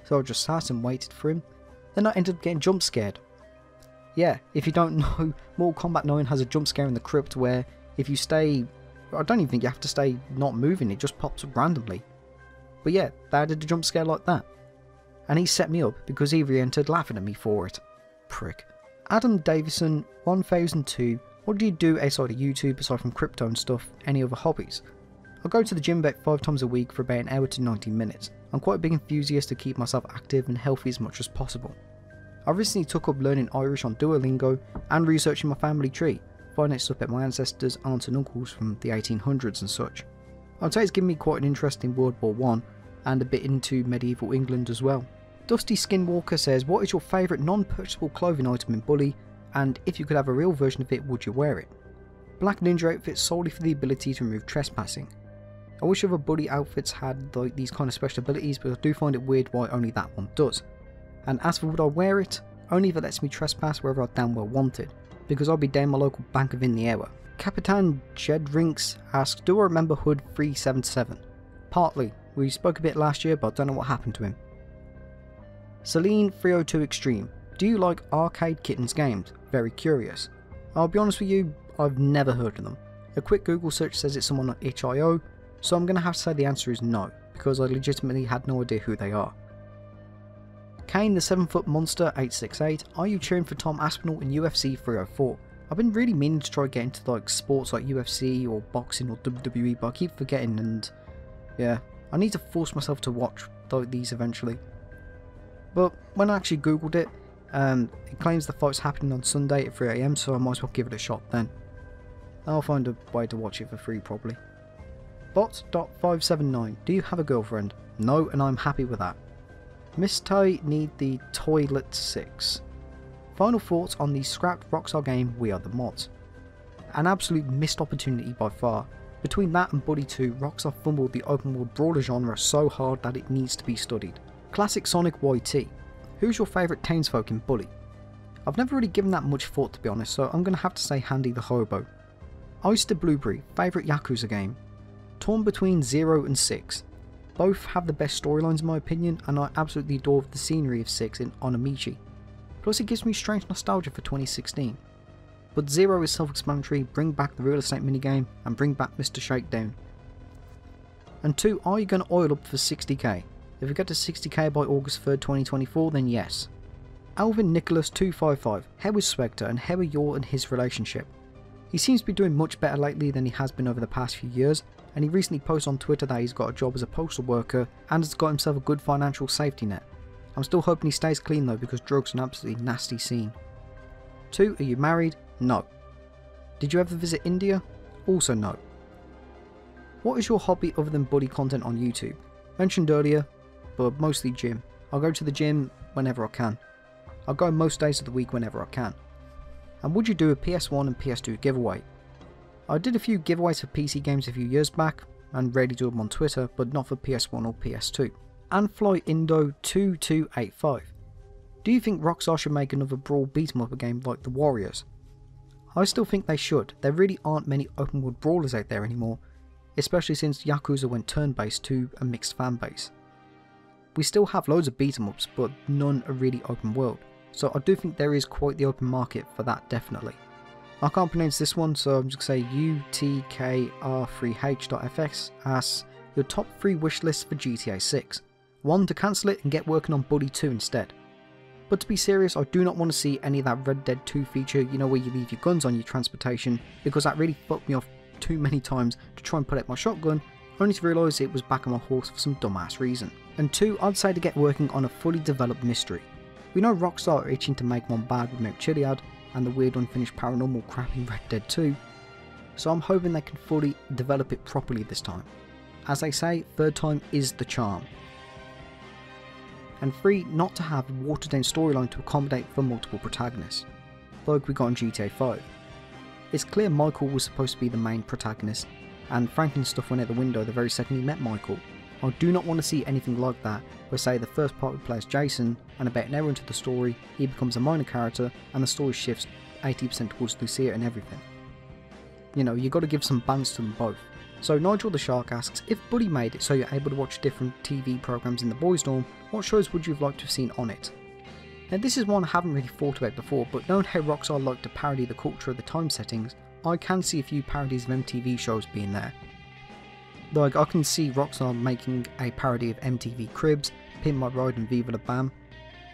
So I just sat and waited for him. Then I ended up getting jump scared. Yeah, if you don't know, Mortal Kombat 9 has a jump scare in the crypt where if you stay, I don't even think you have to stay not moving, it just pops up randomly. But yeah, they added a jump scare like that. And he set me up because he re-entered laughing at me for it. Prick. Adam Davison 1002. What do you do outside of YouTube aside from crypto and stuff? Any other hobbies? I go to the gym about 5 times a week for about an hour to 90 minutes. I'm quite a big enthusiast to keep myself active and healthy as much as possible. I recently took up learning Irish on Duolingo and researching my family tree, finding stuff about my ancestors, aunts and uncles from the 1800s and such. I'd say it's given me quite an interest in World War I and a bit into medieval England as well. Dusty Skinwalker says, what is your favourite non-purchasable clothing item in Bully, and if you could have a real version of it, would you wear it? Black Ninja outfit solely for the ability to remove trespassing. I wish other Bully outfits had like these kind of special abilities, but I do find it weird why only that one does. And as for would I wear it, only if it lets me trespass wherever I damn well wanted, because I'll be down my local bank of in the hour. Capitan Jedrinks asks, do I remember Hood 377? Partly. We spoke a bit last year, but I don't know what happened to him. Celine 302 Extreme. Do you like Arcade Kittens games? Very curious. I'll be honest with you, I've never heard of them. A quick Google search says it's someone on itch.io, so I'm going to have to say the answer is no, because I legitimately had no idea who they are. Kane the 7-foot monster 868, are you cheering for Tom Aspinall in UFC 304? I've been really meaning to try getting into like sports like UFC or boxing or WWE, but I keep forgetting, and yeah, I need to force myself to watch these eventually. But when I actually googled it, it claims the fight's happening on Sunday at 3 AM, so I might as well give it a shot then. I'll find a way to watch it for free probably. Bot.579, do you have a girlfriend? No, and I'm happy with that. Miss Ty need the toilet 6. Final thoughts on the scrapped Rockstar game We Are The Mods. An absolute missed opportunity by far. Between that and Buddy 2, Rockstar fumbled the open world brawler genre so hard that it needs to be studied. Classic Sonic YT. Who's your favourite townsfolk in Bully? I've never really given that much thought to be honest, so I'm going to have to say Handy the Hobo. Oyster Blueberry, favourite Yakuza game. Torn between 0 and 6. Both have the best storylines in my opinion, and I absolutely adore the scenery of 6 in Onamichi. Plus it gives me strange nostalgia for 2016. But 0 is self-explanatory, bring back the real estate minigame, and bring back Mr. Shakedown. And 2, are you going to oil up for 60k? If we get to 60k by August 3rd, 2024, then yes. Alvin Nicholas 255, how is Swegter and how are your and his relationship? He seems to be doing much better lately than he has been over the past few years, and he recently posted on Twitter that he's got a job as a postal worker and has got himself a good financial safety net. I'm still hoping he stays clean though, because drugs are an absolutely nasty scene. 2, are you married? No. Did you ever visit India? Also no. What is your hobby other than buddy content on YouTube? Mentioned earlier, but mostly gym. I'll go to the gym whenever I can. I'll go most days of the week whenever I can. And would you do a PS1 and PS2 giveaway? I did a few giveaways for PC games a few years back, and rarely do them on Twitter, but not for PS1 or PS2. And FlyIndo2285. Do you think Rockstar should make another Brawl beat-em-up game like The Warriors? I still think they should. There really aren't many open world brawlers out there anymore, especially since Yakuza went turn-based to a mixed fanbase. We still have loads of beat-em-ups, but none are really open world, so I do think there is quite the open market for that, definitely. I can't pronounce this one, so I'm just going to say utkr3h.fx asks your top 3 wish lists for GTA 6. 1, to cancel it and get working on Bully 2 instead. But to be serious, I do not want to see any of that Red Dead 2 feature, you know, where you leave your guns on your transportation, because that really fucked me off too many times to try and put out my shotgun, only to realise it was back on my horse for some dumbass reason. And 2, I'd say to get working on a fully developed mystery. We know Rockstar are itching to make one bad with Mount Chiliad and the weird unfinished paranormal crap in Red Dead 2, so I'm hoping they can fully develop it properly this time. As they say, third time is the charm. And 3, not to have a watered down storyline to accommodate for multiple protagonists, like we got in GTA 5. It's clear Michael was supposed to be the main protagonist, and Franklin's stuff went out the window the very second he met Michael. I do not want to see anything like that, where say the first part we play as Jason, and about an hour into the story, he becomes a minor character, and the story shifts 80% towards Lucia and everything. You know, you got to give some balance to them both. So Nigel the Shark asks, if Bully made it so you're able to watch different TV programs in the boys' dorm, what shows would you have liked to have seen on it? Now this is one I haven't really thought about before, but knowing how Rockstar like to parody the culture of the time settings, I can see a few parodies of MTV shows being there. Like, I can see Rockstar making a parody of MTV Cribs, Pimp My Ride and Viva La Bam,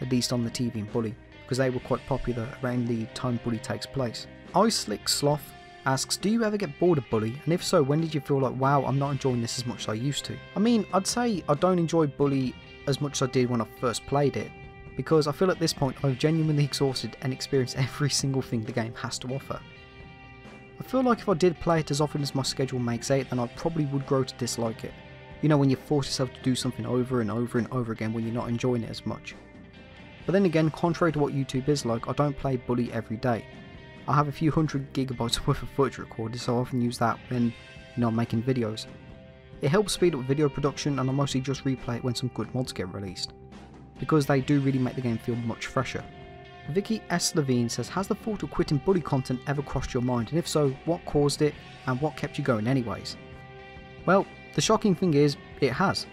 at least on the TV in Bully, because they were quite popular around the time Bully takes place. iSlick Sloth asks, do you ever get bored of Bully, and if so, when did you feel like, wow, I'm not enjoying this as much as I used to? I mean, I'd say I don't enjoy Bully as much as I did when I first played it, because I feel at this point I've genuinely exhausted and experienced every single thing the game has to offer. I feel like if I did play it as often as my schedule makes it, then I probably would grow to dislike it. You know, when you force yourself to do something over and over and over again when you're not enjoying it as much. But then again, contrary to what YouTube is like, I don't play Bully every day. I have a few hundred gigabytes worth of footage recorded, so I often use that when, you know, I'm making videos. It helps speed up video production, and I mostly just replay it when some good mods get released, because they do really make the game feel much fresher. Vicky S. Levine says, has the thought of quitting Bully content ever crossed your mind, and if so, what caused it, and what kept you going anyways? Well, the shocking thing is, it has.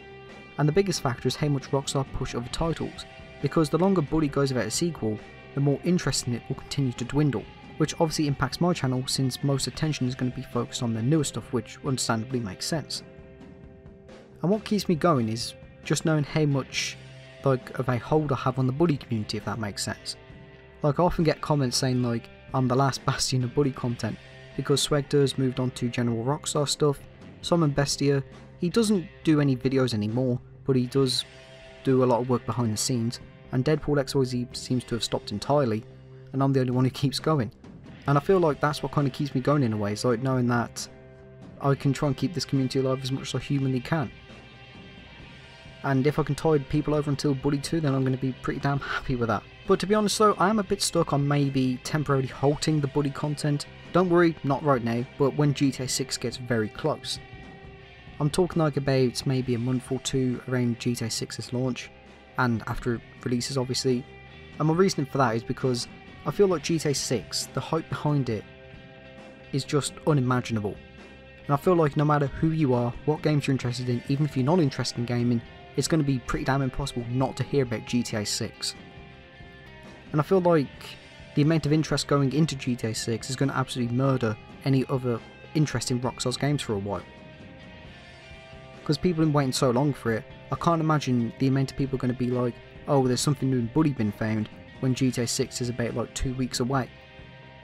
And the biggest factor is how much Rockstar push other titles, because the longer Bully goes without a sequel, the more interest in it will continue to dwindle, which obviously impacts my channel since most attention is going to be focused on the newer stuff, which understandably makes sense. And what keeps me going is just knowing how much of a hold I have on the Bully community, if that makes sense. Like, I often get comments saying like, I'm the last bastion of Bully content, because Swegter's moved on to general Rockstar stuff. Simon Bestia, he doesn't do any videos anymore, but he does do a lot of work behind the scenes, and Deadpool XYZ seems to have stopped entirely, and I'm the only one who keeps going. And I feel like that's what kind of keeps me going in a way, is like knowing that I can try and keep this community alive as much as I humanly can. And if I can tide people over until Bully 2, then I'm going to be pretty damn happy with that. But to be honest though, I am a bit stuck on maybe temporarily halting the Bully content. Don't worry, not right now, but when GTA 6 gets very close. I'm talking like about maybe a month or two around GTA 6's launch, and after it releases obviously. And my reasoning for that is because I feel like GTA 6, the hype behind it, is just unimaginable. And I feel like no matter who you are, what games you're interested in, even if you're not interested in gaming, it's going to be pretty damn impossible not to hear about GTA 6. And I feel like the amount of interest going into GTA 6 is going to absolutely murder any other interest in Rockstar's games for a while. because people have been waiting so long for it. I can't imagine the amount of people are going to be like, oh, there's something new in Buddy been found, when GTA 6 is about like 2 weeks away.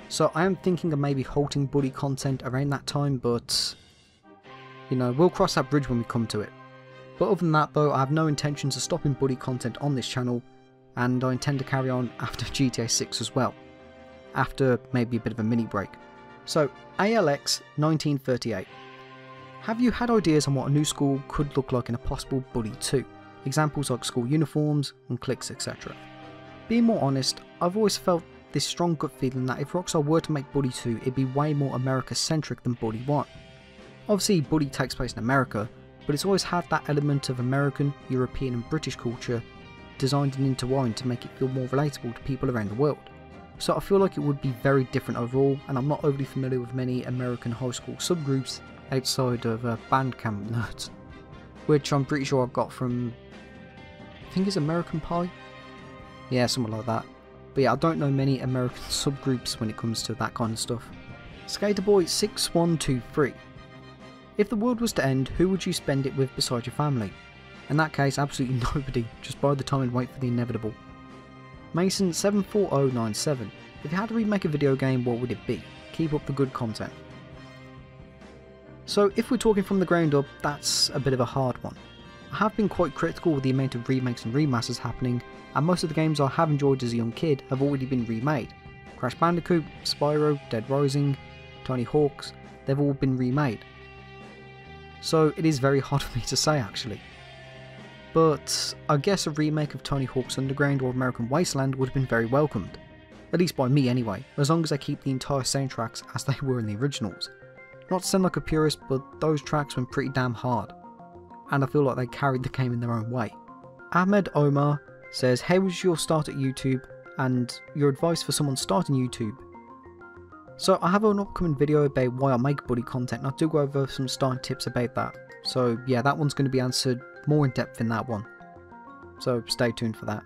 So I am thinking of maybe halting Buddy content around that time, but you know, we'll cross that bridge when we come to it. But other than that though, I have no intentions of stopping Buddy content on this channel, and I intend to carry on after GTA 6 as well, after maybe a bit of a mini break. So ALX 1938. Have you had ideas on what a new school could look like in a possible Buddy 2? Examples like school uniforms and cliques, etc. Being more honest, I've always felt this strong gut feeling that if Rockstar were to make Buddy 2, it'd be way more America centric than Buddy 1. Obviously Buddy takes place in America, but it's always had that element of American, European and British culture designed and intertwined to make it feel more relatable to people around the world. So I feel like it would be very different overall, and I'm not overly familiar with many American high school subgroups outside of Bandcamp nerds, which I'm pretty sure I've got from, I think it's American Pie? Yeah, something like that. But yeah, I don't know many American subgroups when it comes to that kind of stuff. Skaterboy6123. If the world was to end, who would you spend it with besides your family? In that case, absolutely nobody, just bide the time and wait for the inevitable. Mason74097. If you had to remake a video game, what would it be? Keep up the good content. So if we're talking from the ground up, that's a bit of a hard one. I have been quite critical with the amount of remakes and remasters happening, and most of the games I have enjoyed as a young kid have already been remade. Crash Bandicoot, Spyro, Dead Rising, Tony Hawk's, they've all been remade. So it is very hard for me to say actually. But I guess a remake of Tony Hawk's Underground or American Wasteland would have been very welcomed. At least by me anyway, as long as they keep the entire soundtracks as they were in the originals. Not to sound like a purist, but those tracks went pretty damn hard, and I feel like they carried the game in their own way. Ahmed Omar says, how was your start at YouTube and your advice for someone starting YouTube? So I have an upcoming video about why I make Buddy content, and I do go over some starting tips about that. So yeah, that one's going to be answered more in depth in that one. So stay tuned for that.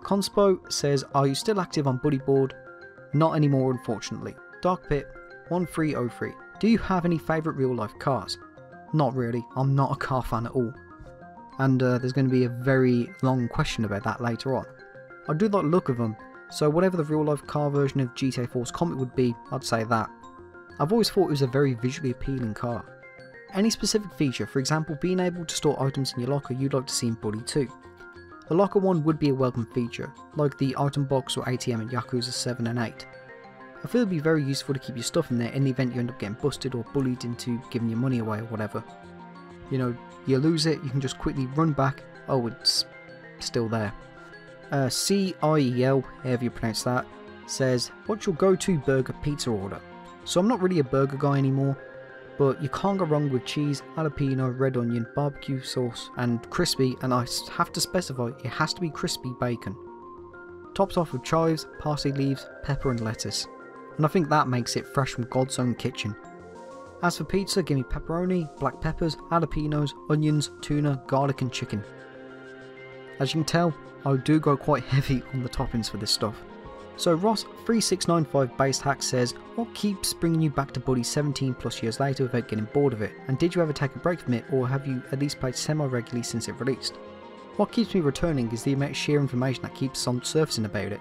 Conspo says, are you still active on Buddy Board? Not anymore unfortunately. Dark Pit 1303. Do you have any favourite real life cars? Not really, I'm not a car fan at all. And there's going to be a very long question about that later on. I do like the look of them, so whatever the real life car version of GTA 4's Comet would be, I'd say that. I've always thought it was a very visually appealing car. Any specific feature, for example being able to store items in your locker, you'd like to see in Buddy 2? The locker one would be a welcome feature, like the item box or ATM in Yakuza 7 and 8. I feel it would be very useful to keep your stuff in there in the event you end up getting busted or bullied into giving your money away or whatever. You know, you lose it, you can just quickly run back, oh it's still there. CIEL, however you pronounce that, says, what's your go-to burger pizza order? So I'm not really a burger guy anymore, but you can't go wrong with cheese, jalapeno, red onion, barbecue sauce and crispy, and I have to specify it has to be crispy bacon. Topped off with chives, parsley leaves, pepper and lettuce. And I think that makes it fresh from God's own kitchen. As for pizza, give me pepperoni, black peppers, jalapenos, onions, tuna, garlic and chicken. As you can tell, I do go quite heavy on the toppings for this stuff. So Ross3695 Based Hack says, what keeps bringing you back to Buddy 17 plus years later without getting bored of it? And did you ever take a break from it, or have you at least played semi-regularly since it released? What keeps me returning is the amount of sheer information that keeps on surfacing about it.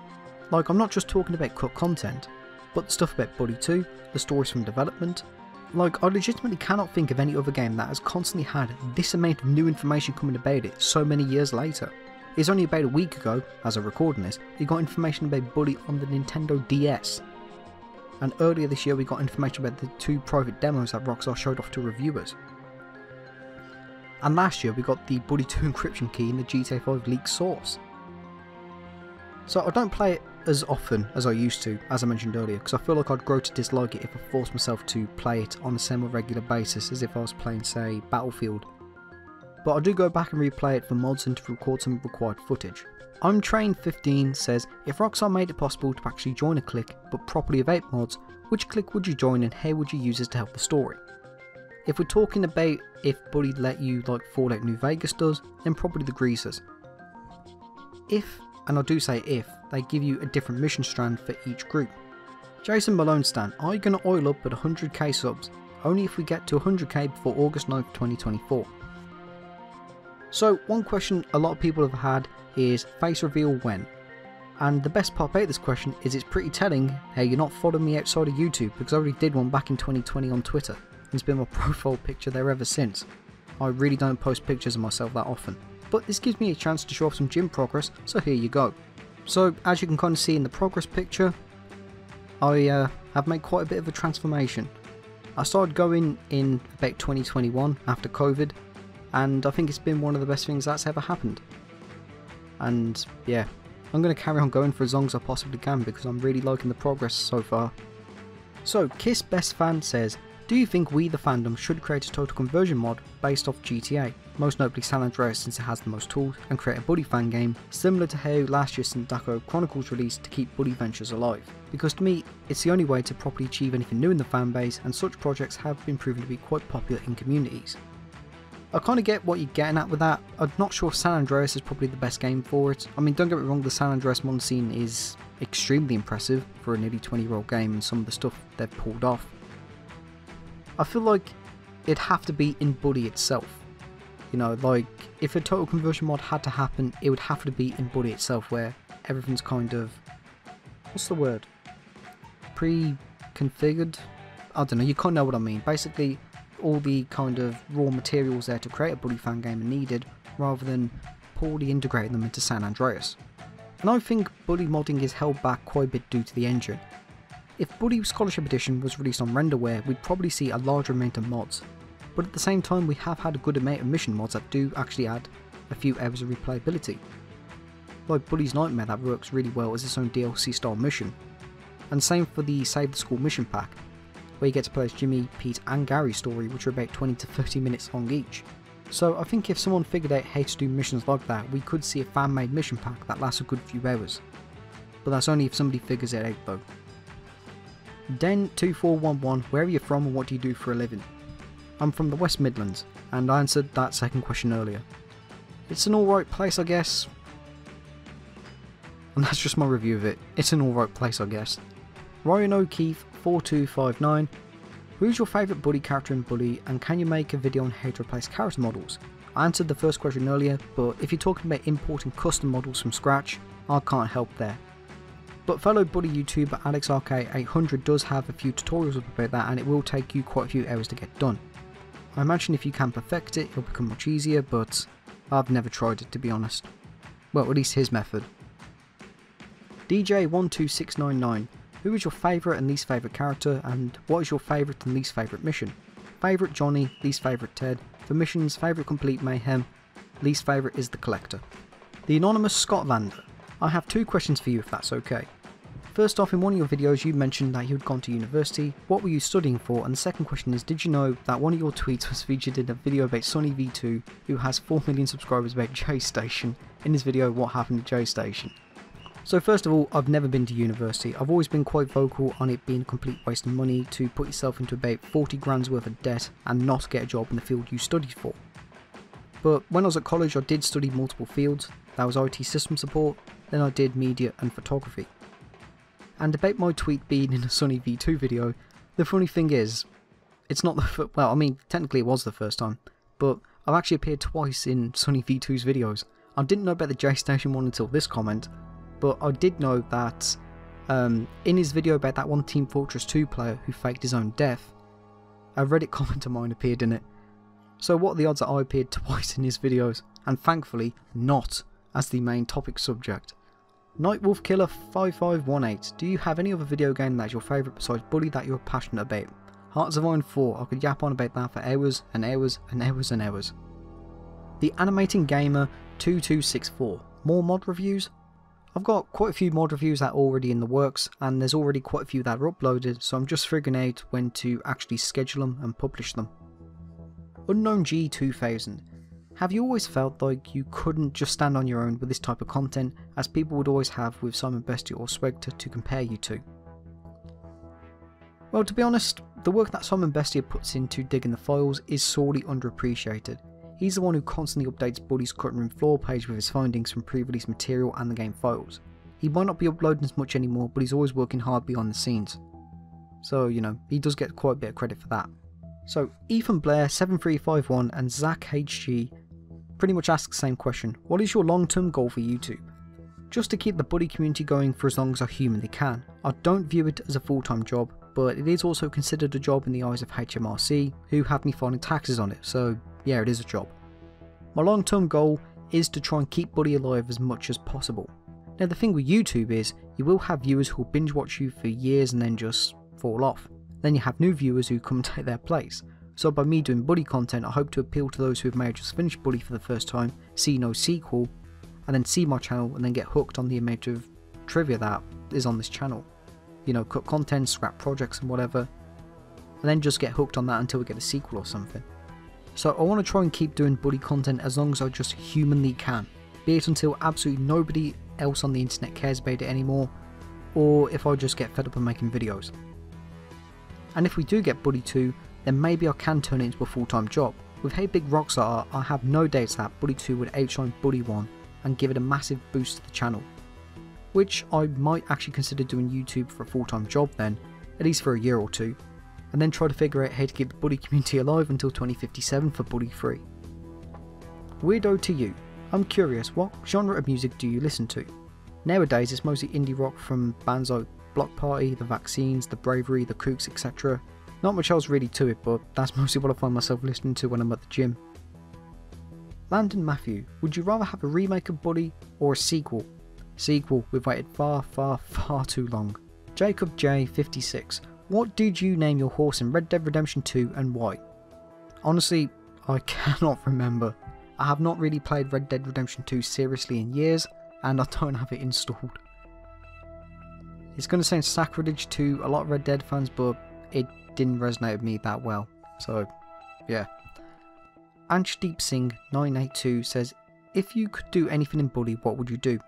Like, I'm not just talking about cut content, but the stuff about Buddy 2, the stories from development. Like, I legitimately cannot think of any other game that has constantly had this amount of new information coming about it so many years later. It's only about a week ago, as I'm recording this, we got information about Buddy on the Nintendo DS. And earlier this year we got information about the 2 private demos that Rockstar showed off to reviewers. And last year we got the Buddy 2 encryption key in the GTA 5 leaked source. So I don't play it as often as I used to, as I mentioned earlier, because I feel like I'd grow to dislike it if I forced myself to play it on a semi-regular basis as if I was playing, say, Battlefield. But I do go back and replay it for mods and to record some required footage. I'm Train 15 says, if Rockstar made it possible to actually join a clique, but properly evade mods, which clique would you join and how would you use it to help the story? If we're talking about if Buddy let you like Fallout New Vegas does, then probably the Greasers. If, and I do say if, they give you a different mission strand for each group. Jason Malone Stan, are you going to oil up at 100k subs? only if we get to 100k before August 9th, 2024. So one question a lot of people have had is face reveal when? And the best part about this question is it's pretty telling how you're not following me outside of YouTube, because I already did one back in 2020 on Twitter, and it's been my profile picture there ever since. I really don't post pictures of myself that often, but this gives me a chance to show off some gym progress, so here you go. So as you can kind of see in the progress picture, I have made quite a bit of a transformation. I started going in about 2021 after COVID, and I think it's been one of the best things that's ever happened. And yeah, I'm going to carry on going for as long as I possibly can because I'm really liking the progress so far. So Kiss Best Fan says, do you think we the fandom should create a total conversion mod based off GTA, most notably San Andreas since it has the most tools, and create a Buddy fan game similar to how last year's Syndicate Chronicles released to keep Buddy Ventures alive? Because to me, it's the only way to properly achieve anything new in the fanbase, and such projects have been proven to be quite popular in communities. I kind of get what you're getting at with that. I'm not sure if San Andreas is probably the best game for it. I mean, don't get me wrong, the San Andreas mod scene is extremely impressive for a nearly 20-year-old game and some of the stuff they've pulled off. I feel like it'd have to be in Buddy itself. You know, like, if a total conversion mod had to happen, it would have to be in Buddy itself, where everything's kind of, what's the word? Pre-configured? I don't know, you kind of know what I mean. Basically, all the kind of raw materials there to create a Buddy fan game are needed, rather than poorly integrating them into San Andreas. And I think Buddy modding is held back quite a bit due to the engine. If Buddy Scholarship Edition was released on Renderware, we'd probably see a larger amount of mods, but at the same time we have had a good amount of mission mods that do actually add a few hours of replayability. Like Buddy's Nightmare, that works really well as its own DLC style mission, and same for the Save the School mission pack, where you get to play as Jimmy, Pete and Gary's story, which are about 20 to 30 minutes long each. So I think if someone figured out how to do missions like that, we could see a fan-made mission pack that lasts a good few hours. But that's only if somebody figures it out though. Den2411, where are you from and what do you do for a living? I'm from the West Midlands, and I answered that second question earlier. It's an alright place, I guess. And that's just my review of it. It's an alright place, I guess. Ryan O'Keefe 4259, who's your favourite Buddy character in Buddy, and can you make a video on how to replace character models? I answered the first question earlier, but if you're talking about importing custom models from scratch, I can't help there. But fellow Buddy YouTuber AlexRK800 does have a few tutorials up about that, and it will take you quite a few hours to get done. I imagine if you can perfect it, it'll become much easier, but I've never tried it to be honest. Well, at least his method. DJ12699, who is your favourite and least favourite character, and what is your favourite and least favourite mission? Favourite Johnny, least favourite Ted. For missions, favourite Complete Mayhem, least favourite is the Collector. The anonymous Scott Vander, I have two questions for you if that's okay. First off, in one of your videos you mentioned that you had gone to university. What were you studying for? And the second question is, did you know that one of your tweets was featured in a video about SonnyV2, who has 4 million subscribers, about JStation, in his video What Happened to JStation? So first of all, I've never been to university. I've always been quite vocal on it being a complete waste of money to put yourself into about 40 grand's worth of debt and not get a job in the field you studied for. But when I was at college I did study multiple fields. That was IT system support, then I did media and photography. And about my tweet being in a SonnyV2 video, the funny thing is, it's not the well, I mean, technically it was the first time, but I've actually appeared twice in SonnyV2's videos. I didn't know about the JStation one until this comment, but I did know that in his video about that one Team Fortress 2 player who faked his own death, a Reddit comment of mine appeared in it. So what are the odds that I appeared twice in his videos, and thankfully not as the main topic subject. Nightwolfkiller5518, do you have any other video game that is your favourite besides Buddy that you're passionate about? Hearts of Iron 4, I could yap on about that for hours and hours and hours and hours. The Animating Gamer 2264, more mod reviews? I've got quite a few mod reviews that are already in the works, and there's already quite a few that are uploaded, so I'm just figuring out when to actually schedule them and publish them. Unknown G2000, have you always felt like you couldn't just stand on your own with this type of content, as people would always have with Simon Bestie or Swegter to compare you to? Well, to be honest, the work that Simon Bestie puts into digging the files is sorely underappreciated. He's the one who constantly updates Buddy's cutting room floor page with his findings from pre-release material and the game files. He might not be uploading as much anymore, but he's always working hard behind the scenes. So, you know, he does get quite a bit of credit for that. So Ethan Blair 7351 and Zach HG pretty much ask the same question. What is your long-term goal for YouTube? Just to keep the buddy community going for as long as I humanly can. I don't view it as a full-time job, but it is also considered a job in the eyes of HMRC, who have me filing taxes on it, so yeah, it is a job. My long-term goal is to try and keep Buddy alive as much as possible. Now the thing with YouTube is, you will have viewers who will binge watch you for years and then just fall off. Then you have new viewers who come take their place. So by me doing Buddy content, I hope to appeal to those who have maybe just finished Buddy for the first time, see no sequel, and then see my channel and then get hooked on the amount of trivia that is on this channel. You know, cut content, scrap projects and whatever, and then just get hooked on that until we get a sequel or something. So I want to try and keep doing Buddy content as long as I just humanly can, be it until absolutely nobody else on the internet cares about it anymore, or if I just get fed up of making videos. And if we do get Buddy 2, then maybe I can turn it into a full-time job. With how big Rockstar are, I have no doubts that Buddy 2 would outshine Buddy 1 and give it a massive boost to the channel. Which I might actually consider doing YouTube for a full-time job then, at least for a year or two, and then try to figure out how to keep the Buddy community alive until 2057 for Buddy 3. Weirdo to you, I'm curious, what genre of music do you listen to? Nowadays it's mostly indie rock from bands like Block Party, The Vaccines, The Bravery, The Kooks, etc. Not much else really to it, but that's mostly what I find myself listening to when I'm at the gym. Landon Matthew, would you rather have a remake of Buddy or a sequel? Sequel, we've waited far too long. Jacob J 56, what did you name your horse in Red Dead Redemption 2 and why? Honestly, I cannot remember. I have not really played Red Dead Redemption 2 seriously in years, and I don't have it installed. It's going to sound sacrilege to a lot of Red Dead fans, but it didn't resonate with me that well, so yeah. Anshdeep Singh 982 says, if you could do anything in Buddy, what would you do?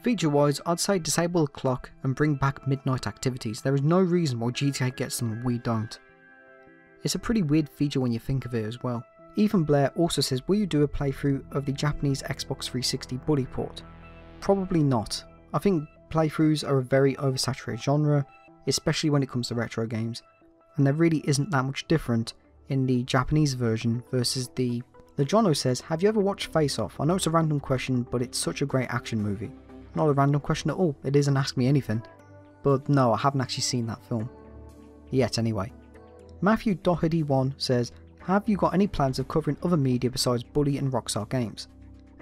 Feature wise, I'd say disable the clock and bring back midnight activities. There is no reason why GTA gets them and we don't. It's a pretty weird feature when you think of it as well. Ethan Blair also says, will you do a playthrough of the Japanese Xbox 360 Buddy port? Probably not. I think playthroughs are a very oversaturated genre, especially when it comes to retro games, and there really isn't that much different in the Japanese version versus the Jono says, have you ever watched Face Off? I know it's a random question, but it's such a great action movie. Not a random question at all, it isn't Ask Me Anything. But no, I haven't actually seen that film. Yet anyway. Matthew Doherty 1 says, have you got any plans of covering other media besides Buddy and Rockstar games?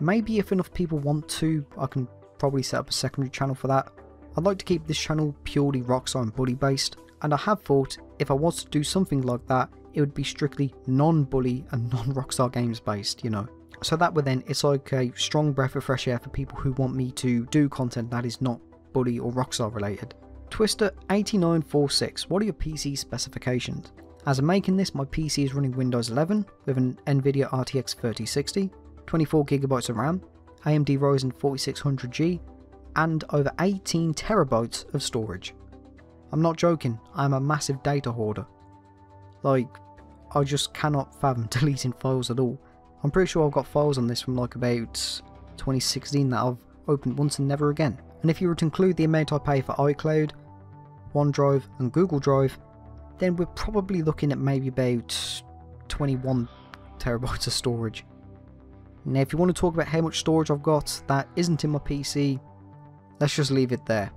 Maybe if enough people want to, I can probably set up a secondary channel for that. I'd like to keep this channel purely Rockstar and Buddy based, and I have thought if I was to do something like that, it would be strictly non-Buddy and non-Rockstar games based, you know. So that way then, it's like a strong breath of fresh air for people who want me to do content that is not Buddy or Rockstar related. Twister8946, what are your PC specifications? As I'm making this, my PC is running Windows 11 with an Nvidia RTX 3060, 24GB of RAM, AMD Ryzen 4600G, and over 18 terabytes of storage. I'm not joking, I'm a massive data hoarder. Like, I just cannot fathom deleting files at all. I'm pretty sure I've got files on this from like about 2016 that I've opened once and never again. And if you were to include the amount I pay for iCloud, OneDrive and Google Drive, then we're probably looking at maybe about 21 terabytes of storage. Now if you want to talk about how much storage I've got that isn't in my PC, let's just leave it there.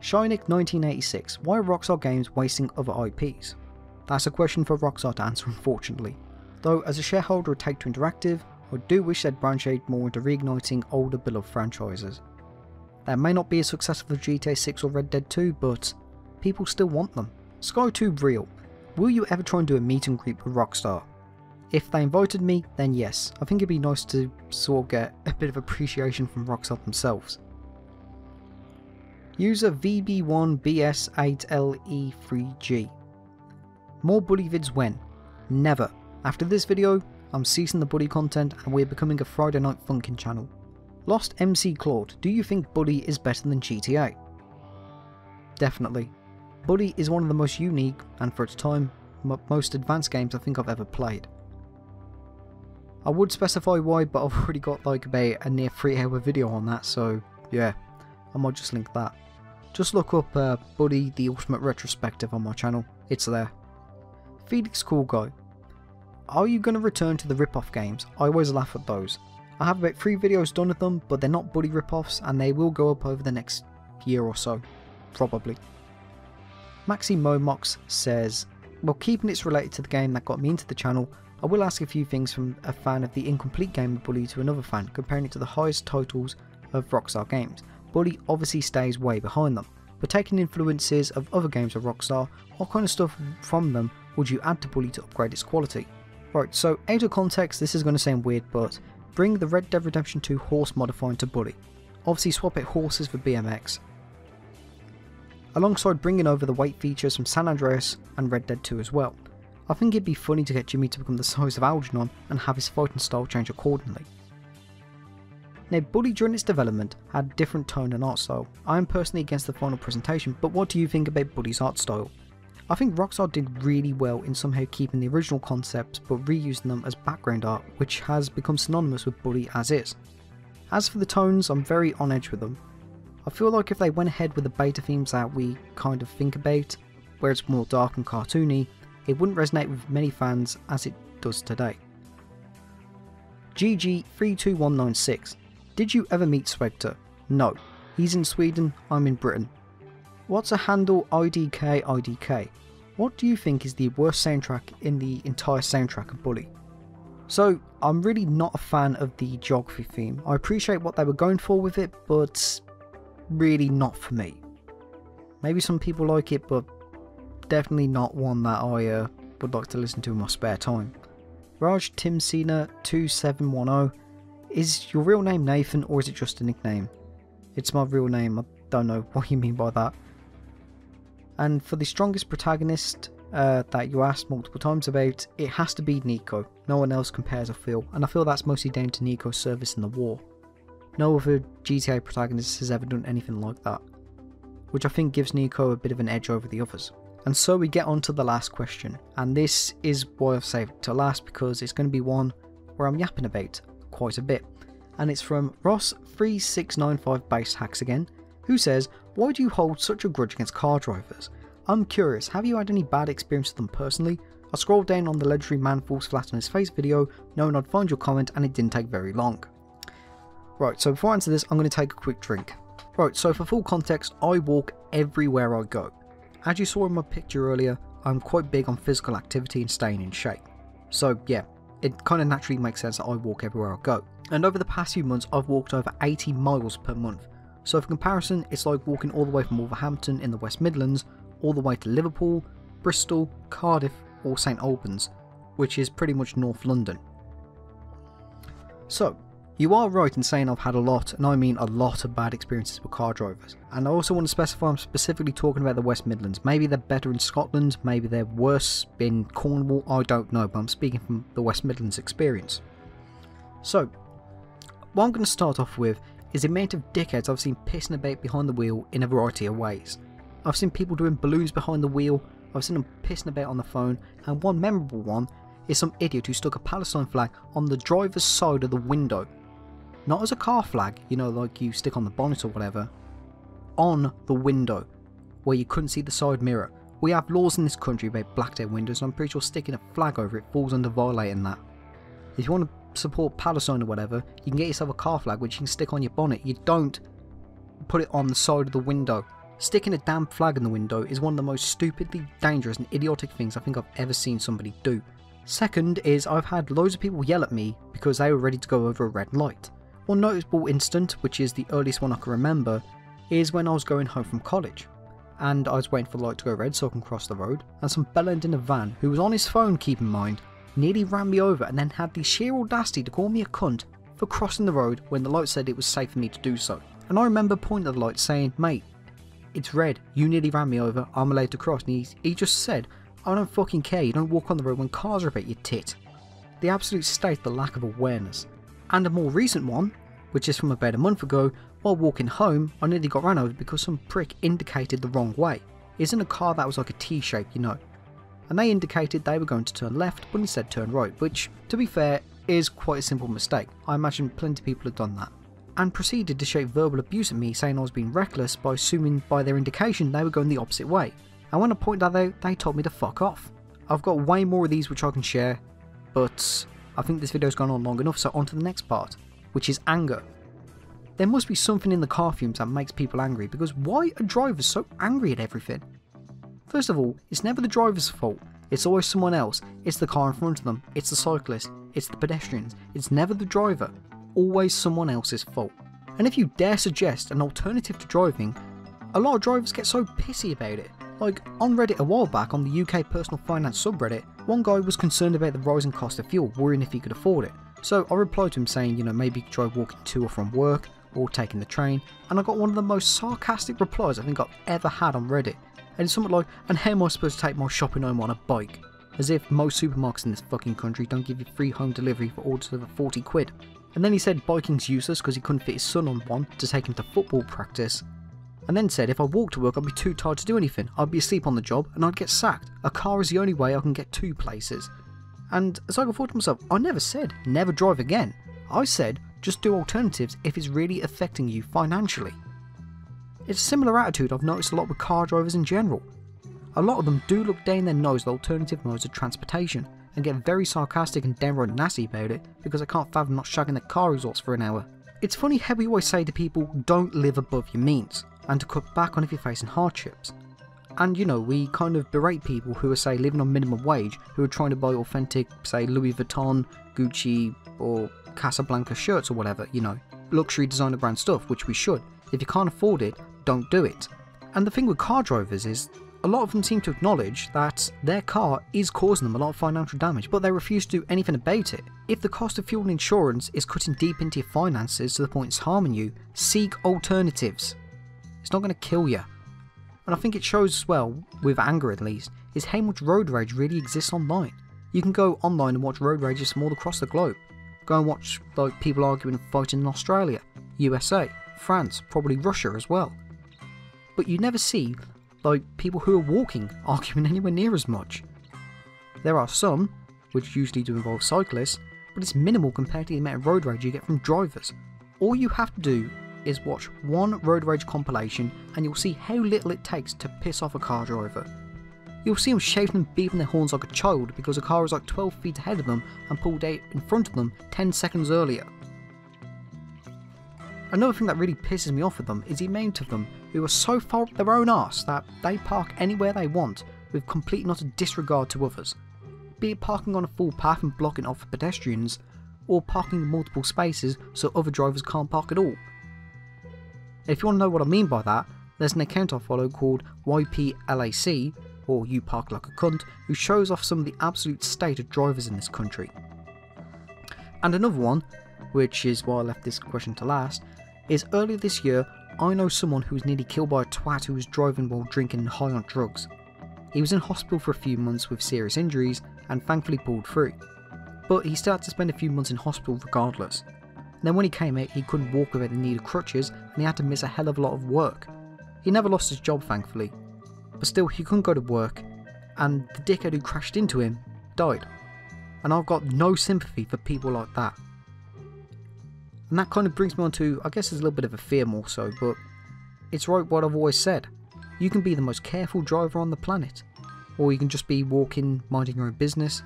Shynick 1986, why are Rockstar Games wasting other IPs? That's a question for Rockstar to answer, unfortunately. Though as a shareholder of Take-Two Interactive, I do wish they'd branch out more into reigniting older beloved franchises. They may not be as successful as GTA 6 or Red Dead 2, but people still want them. SkyTube Real, will you ever try and do a meet and greet with Rockstar? If they invited me, then yes. I think it'd be nice to sort of get a bit of appreciation from Rockstar themselves. User VB1BS8LE3G. More Buddy vids when? Never. After this video, I'm ceasing the Buddy content and we're becoming a Friday Night Funkin' channel. Lost MC Claude, do you think Buddy is better than GTA? Definitely. Buddy is one of the most unique, and for its time, most advanced games I think I've ever played. I would specify why, but I've already got like about a near 3-hour video on that, so yeah, I might just link that. Just look up Buddy the Ultimate Retrospective on my channel, it's there. Felix Cool Guy. Are you going to return to the rip-off games? I always laugh at those. I have about 3 videos done of them, but they're not Bully rip-offs and they will go up over the next year or so. Probably. Maxi Momox says, well, keeping it related to the game that got me into the channel, I will ask a few things from a fan of the incomplete game of Bully to another fan, comparing it to the highest titles of Rockstar games. Bully obviously stays way behind them, but taking influences of other games of Rockstar, what kind of stuff from them would you add to Bully to upgrade its quality? Right, so out of context, this is going to sound weird, but bring the Red Dead Redemption 2 horse modifying to Bully. Obviously swap out horses for BMX, alongside bringing over the weight features from San Andreas and Red Dead 2 as well. I think it'd be funny to get Jimmy to become the size of Algernon and have his fighting style change accordingly. Now, Bully during its development had a different tone and art style. I am personally against the final presentation, but what do you think about Bully's art style? I think Rockstar did really well in somehow keeping the original concepts but reusing them as background art, which has become synonymous with Bully as is. As for the tones, I'm very on edge with them. I feel like if they went ahead with the beta themes that we kind of think about, where it's more dark and cartoony, it wouldn't resonate with many fans as it does today. GG32196. Did you ever meet Swegter? No. He's in Sweden, I'm in Britain. What's a handle IDK? What do you think is the worst soundtrack in the entire soundtrack of Bully? So, I'm really not a fan of the geography theme. I appreciate what they were going for with it, but really not for me. Maybe some people like it, but definitely not one that I would like to listen to in my spare time. Raj Timsina 2710. Is your real name Nathan or is it just a nickname? It's my real name, I don't know what you mean by that. And for the strongest protagonist that you asked multiple times about, it has to be Nico. No one else compares, I feel, and I feel that's mostly down to Nico's service in the war. No other GTA protagonist has ever done anything like that, which I think gives Nico a bit of an edge over the others. And so we get on to the last question, and this is why I've saved it to last, because it's going to be one where I'm yapping about quite a bit. And it's from Ross3695 Base Hacks again, who says, why do you hold such a grudge against car drivers? I'm curious, have you had any bad experience with them personally? I scrolled down on the legendary Man Falls Flat on His Face video, knowing I'd find your comment, and it didn't take very long. Right, so before I answer this, I'm going to take a quick drink. Right, so for full context, I walk everywhere I go. As you saw in my picture earlier, I'm quite big on physical activity and staying in shape. So yeah, it kind of naturally makes sense that I walk everywhere I go. And over the past few months, I've walked over 80 miles per month. So for comparison, it's like walking all the way from Wolverhampton in the West Midlands, all the way to Liverpool, Bristol, Cardiff or St Albans, which is pretty much North London. So, you are right in saying I've had a lot, and I mean a lot of bad experiences with car drivers. And I also want to specify I'm specifically talking about the West Midlands. Maybe they're better in Scotland, maybe they're worse in Cornwall, I don't know, but I'm speaking from the West Midlands experience. So, what I'm going to start off with is the amount of dickheads I've seen pissing about behind the wheel in a variety of ways. I've seen people doing balloons behind the wheel, I've seen them pissing about on the phone, and one memorable one is some idiot who stuck a Palestine flag on the driver's side of the window. Not as a car flag, you know, like you stick on the bonnet or whatever, on the window, where you couldn't see the side mirror. We have laws in this country about blacked out windows, and I'm pretty sure sticking a flag over it falls under violating that. If you want to support Palestine or whatever, you can get yourself a car flag which you can stick on your bonnet. You don't put it on the side of the window. Sticking a damn flag in the window is one of the most stupidly dangerous and idiotic things I think I've ever seen somebody do. Second is I've had loads of people yell at me because they were ready to go over a red light. One notable instant, which is the earliest one I can remember, is when I was going home from college. And I was waiting for the light to go red so I can cross the road, and some bellend in a van, who was on his phone keep in mind, nearly ran me over and then had the sheer audacity to call me a cunt for crossing the road when the light said it was safe for me to do so. And I remember pointing at the light saying, mate, it's red, you nearly ran me over, I'm allowed to cross, and he just said, I don't fucking care, you don't walk on the road when cars are about your tit. The absolute state of the lack of awareness. And a more recent one, which is from about a month ago, while walking home, I nearly got ran over because some prick indicated the wrong way. It's in a car that was like a T-shape, you know. And they indicated they were going to turn left, but instead turn right, which, to be fair, is quite a simple mistake. I imagine plenty of people have done that. And proceeded to shout verbal abuse at me, saying I was being reckless by assuming by their indication they were going the opposite way. And when I pointed that out, they told me to fuck off. I've got way more of these which I can share, but I think this video's gone on long enough, so on to the next part, which is anger. There must be something in the car fumes that makes people angry, because why are drivers so angry at everything? First of all, it's never the driver's fault, it's always someone else. It's the car in front of them, it's the cyclist, it's the pedestrians, it's never the driver, always someone else's fault. And if you dare suggest an alternative to driving, a lot of drivers get so pissy about it. Like, on Reddit a while back, on the UK personal finance subreddit, one guy was concerned about the rising cost of fuel, worrying if he could afford it. So I replied to him saying, you know, maybe he could try walking to or from work, or taking the train, and I got one of the most sarcastic replies I think I've ever had on Reddit. And it's something like, and how am I supposed to take my shopping home on a bike? As if most supermarkets in this fucking country don't give you free home delivery for orders over 40 quid. And then he said biking's useless because he couldn't fit his son on one to take him to football practice. And then said if I walked to work I'd be too tired to do anything, I'd be asleep on the job and I'd get sacked. A car is the only way I can get to places. And as I thought to myself, I never said never drive again. I said just do alternatives if it's really affecting you financially. It's a similar attitude I've noticed a lot with car drivers in general. A lot of them do look down their nose at alternative modes of transportation and get very sarcastic and downright nasty about it because I can't fathom not shagging the car exhaust for an hour. It's funny how we always say to people don't live above your means and to cut back on if you're facing hardships. And you know, we kind of berate people who are say living on minimum wage who are trying to buy authentic say Louis Vuitton, Gucci or Casablanca shirts or whatever, you know, luxury designer brand stuff, which we should. If you can't afford it, don't do it. And the thing with car drivers is, a lot of them seem to acknowledge that their car is causing them a lot of financial damage, but they refuse to do anything about it. If the cost of fuel and insurance is cutting deep into your finances to the point it's harming you, seek alternatives. It's not going to kill you. And I think it shows as well, with anger at least, is how much road rage really exists online. You can go online and watch road rages from all across the globe. Go and watch like people arguing and fighting in Australia, USA, France, probably Russia as well. But you never see like people who are walking arguing anywhere near as much. There are some, which usually do involve cyclists, but it's minimal compared to the amount of road rage you get from drivers. All you have to do is watch one road rage compilation and you'll see how little it takes to piss off a car driver. You'll see them shouting and beeping their horns like a child because a car is like 12 feet ahead of them and pulled out in front of them 10 seconds earlier. Another thing that really pisses me off with them is the amount of them who are so far up their own arse that they park anywhere they want with complete and utter disregard to others. Be it parking on a full path and blocking off for pedestrians, or parking in multiple spaces so other drivers can't park at all. If you want to know what I mean by that, there's an account I follow called YPLAC, or You Park Like a Cunt, who shows off some of the absolute state of drivers in this country. And another one, which is why I left this question to last, is earlier this year I know someone who was nearly killed by a twat who was driving while drinking and high on drugs. He was in hospital for a few months with serious injuries and thankfully pulled through. But he still had to spend a few months in hospital regardless. Then when he came out he couldn't walk without the need of crutches and he had to miss a hell of a lot of work. He never lost his job thankfully, but still he couldn't go to work and the dickhead who crashed into him died. And I've got no sympathy for people like that. And that kind of brings me on to, I guess there's a little bit of a fear more so, but it's right what I've always said. You can be the most careful driver on the planet, or you can just be walking, minding your own business,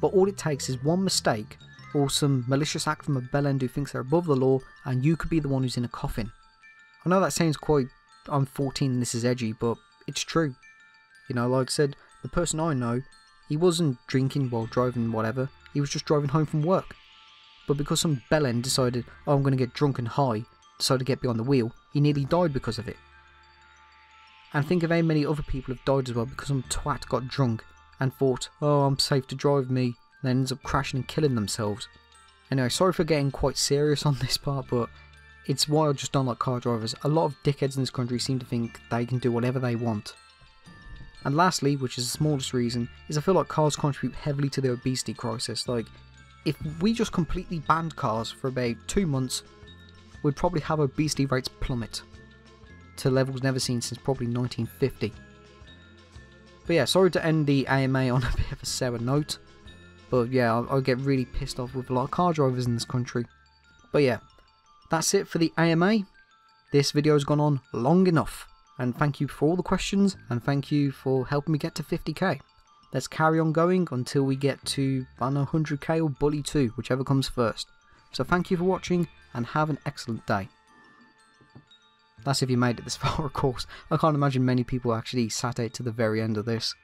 but all it takes is one mistake, or some malicious act from a bellend who thinks they're above the law, and you could be the one who's in a coffin. I know that sounds quite, I'm 14 and this is edgy, but it's true. You know, like I said, the person I know, he wasn't drinking while driving whatever, he was just driving home from work. But because some bellend decided, oh I'm going to get drunk and high, decided to get behind the wheel, he nearly died because of it. And think of how many other people have died as well because some twat got drunk and thought, oh I'm safe to drive me, and then ends up crashing and killing themselves. Anyway, sorry for getting quite serious on this part, but it's why I just don't like car drivers. A lot of dickheads in this country seem to think they can do whatever they want. And lastly, which is the smallest reason, is I feel like cars contribute heavily to the obesity crisis. Like, if we just completely banned cars for about 2 months, we'd probably have obesity rates plummet to levels never seen since probably 1950. But yeah, sorry to end the AMA on a bit of a sour note, but yeah, I'll get really pissed off with a lot of car drivers in this country. But yeah, that's it for the AMA. This video's gone on long enough, and thank you for all the questions, and thank you for helping me get to 50k. let's carry on going until we get to, I don't know, 100k or Bully 2, whichever comes first. So thank you for watching, and have an excellent day. That's if you made it this far, of course. I can't imagine many people actually sat out to the very end of this.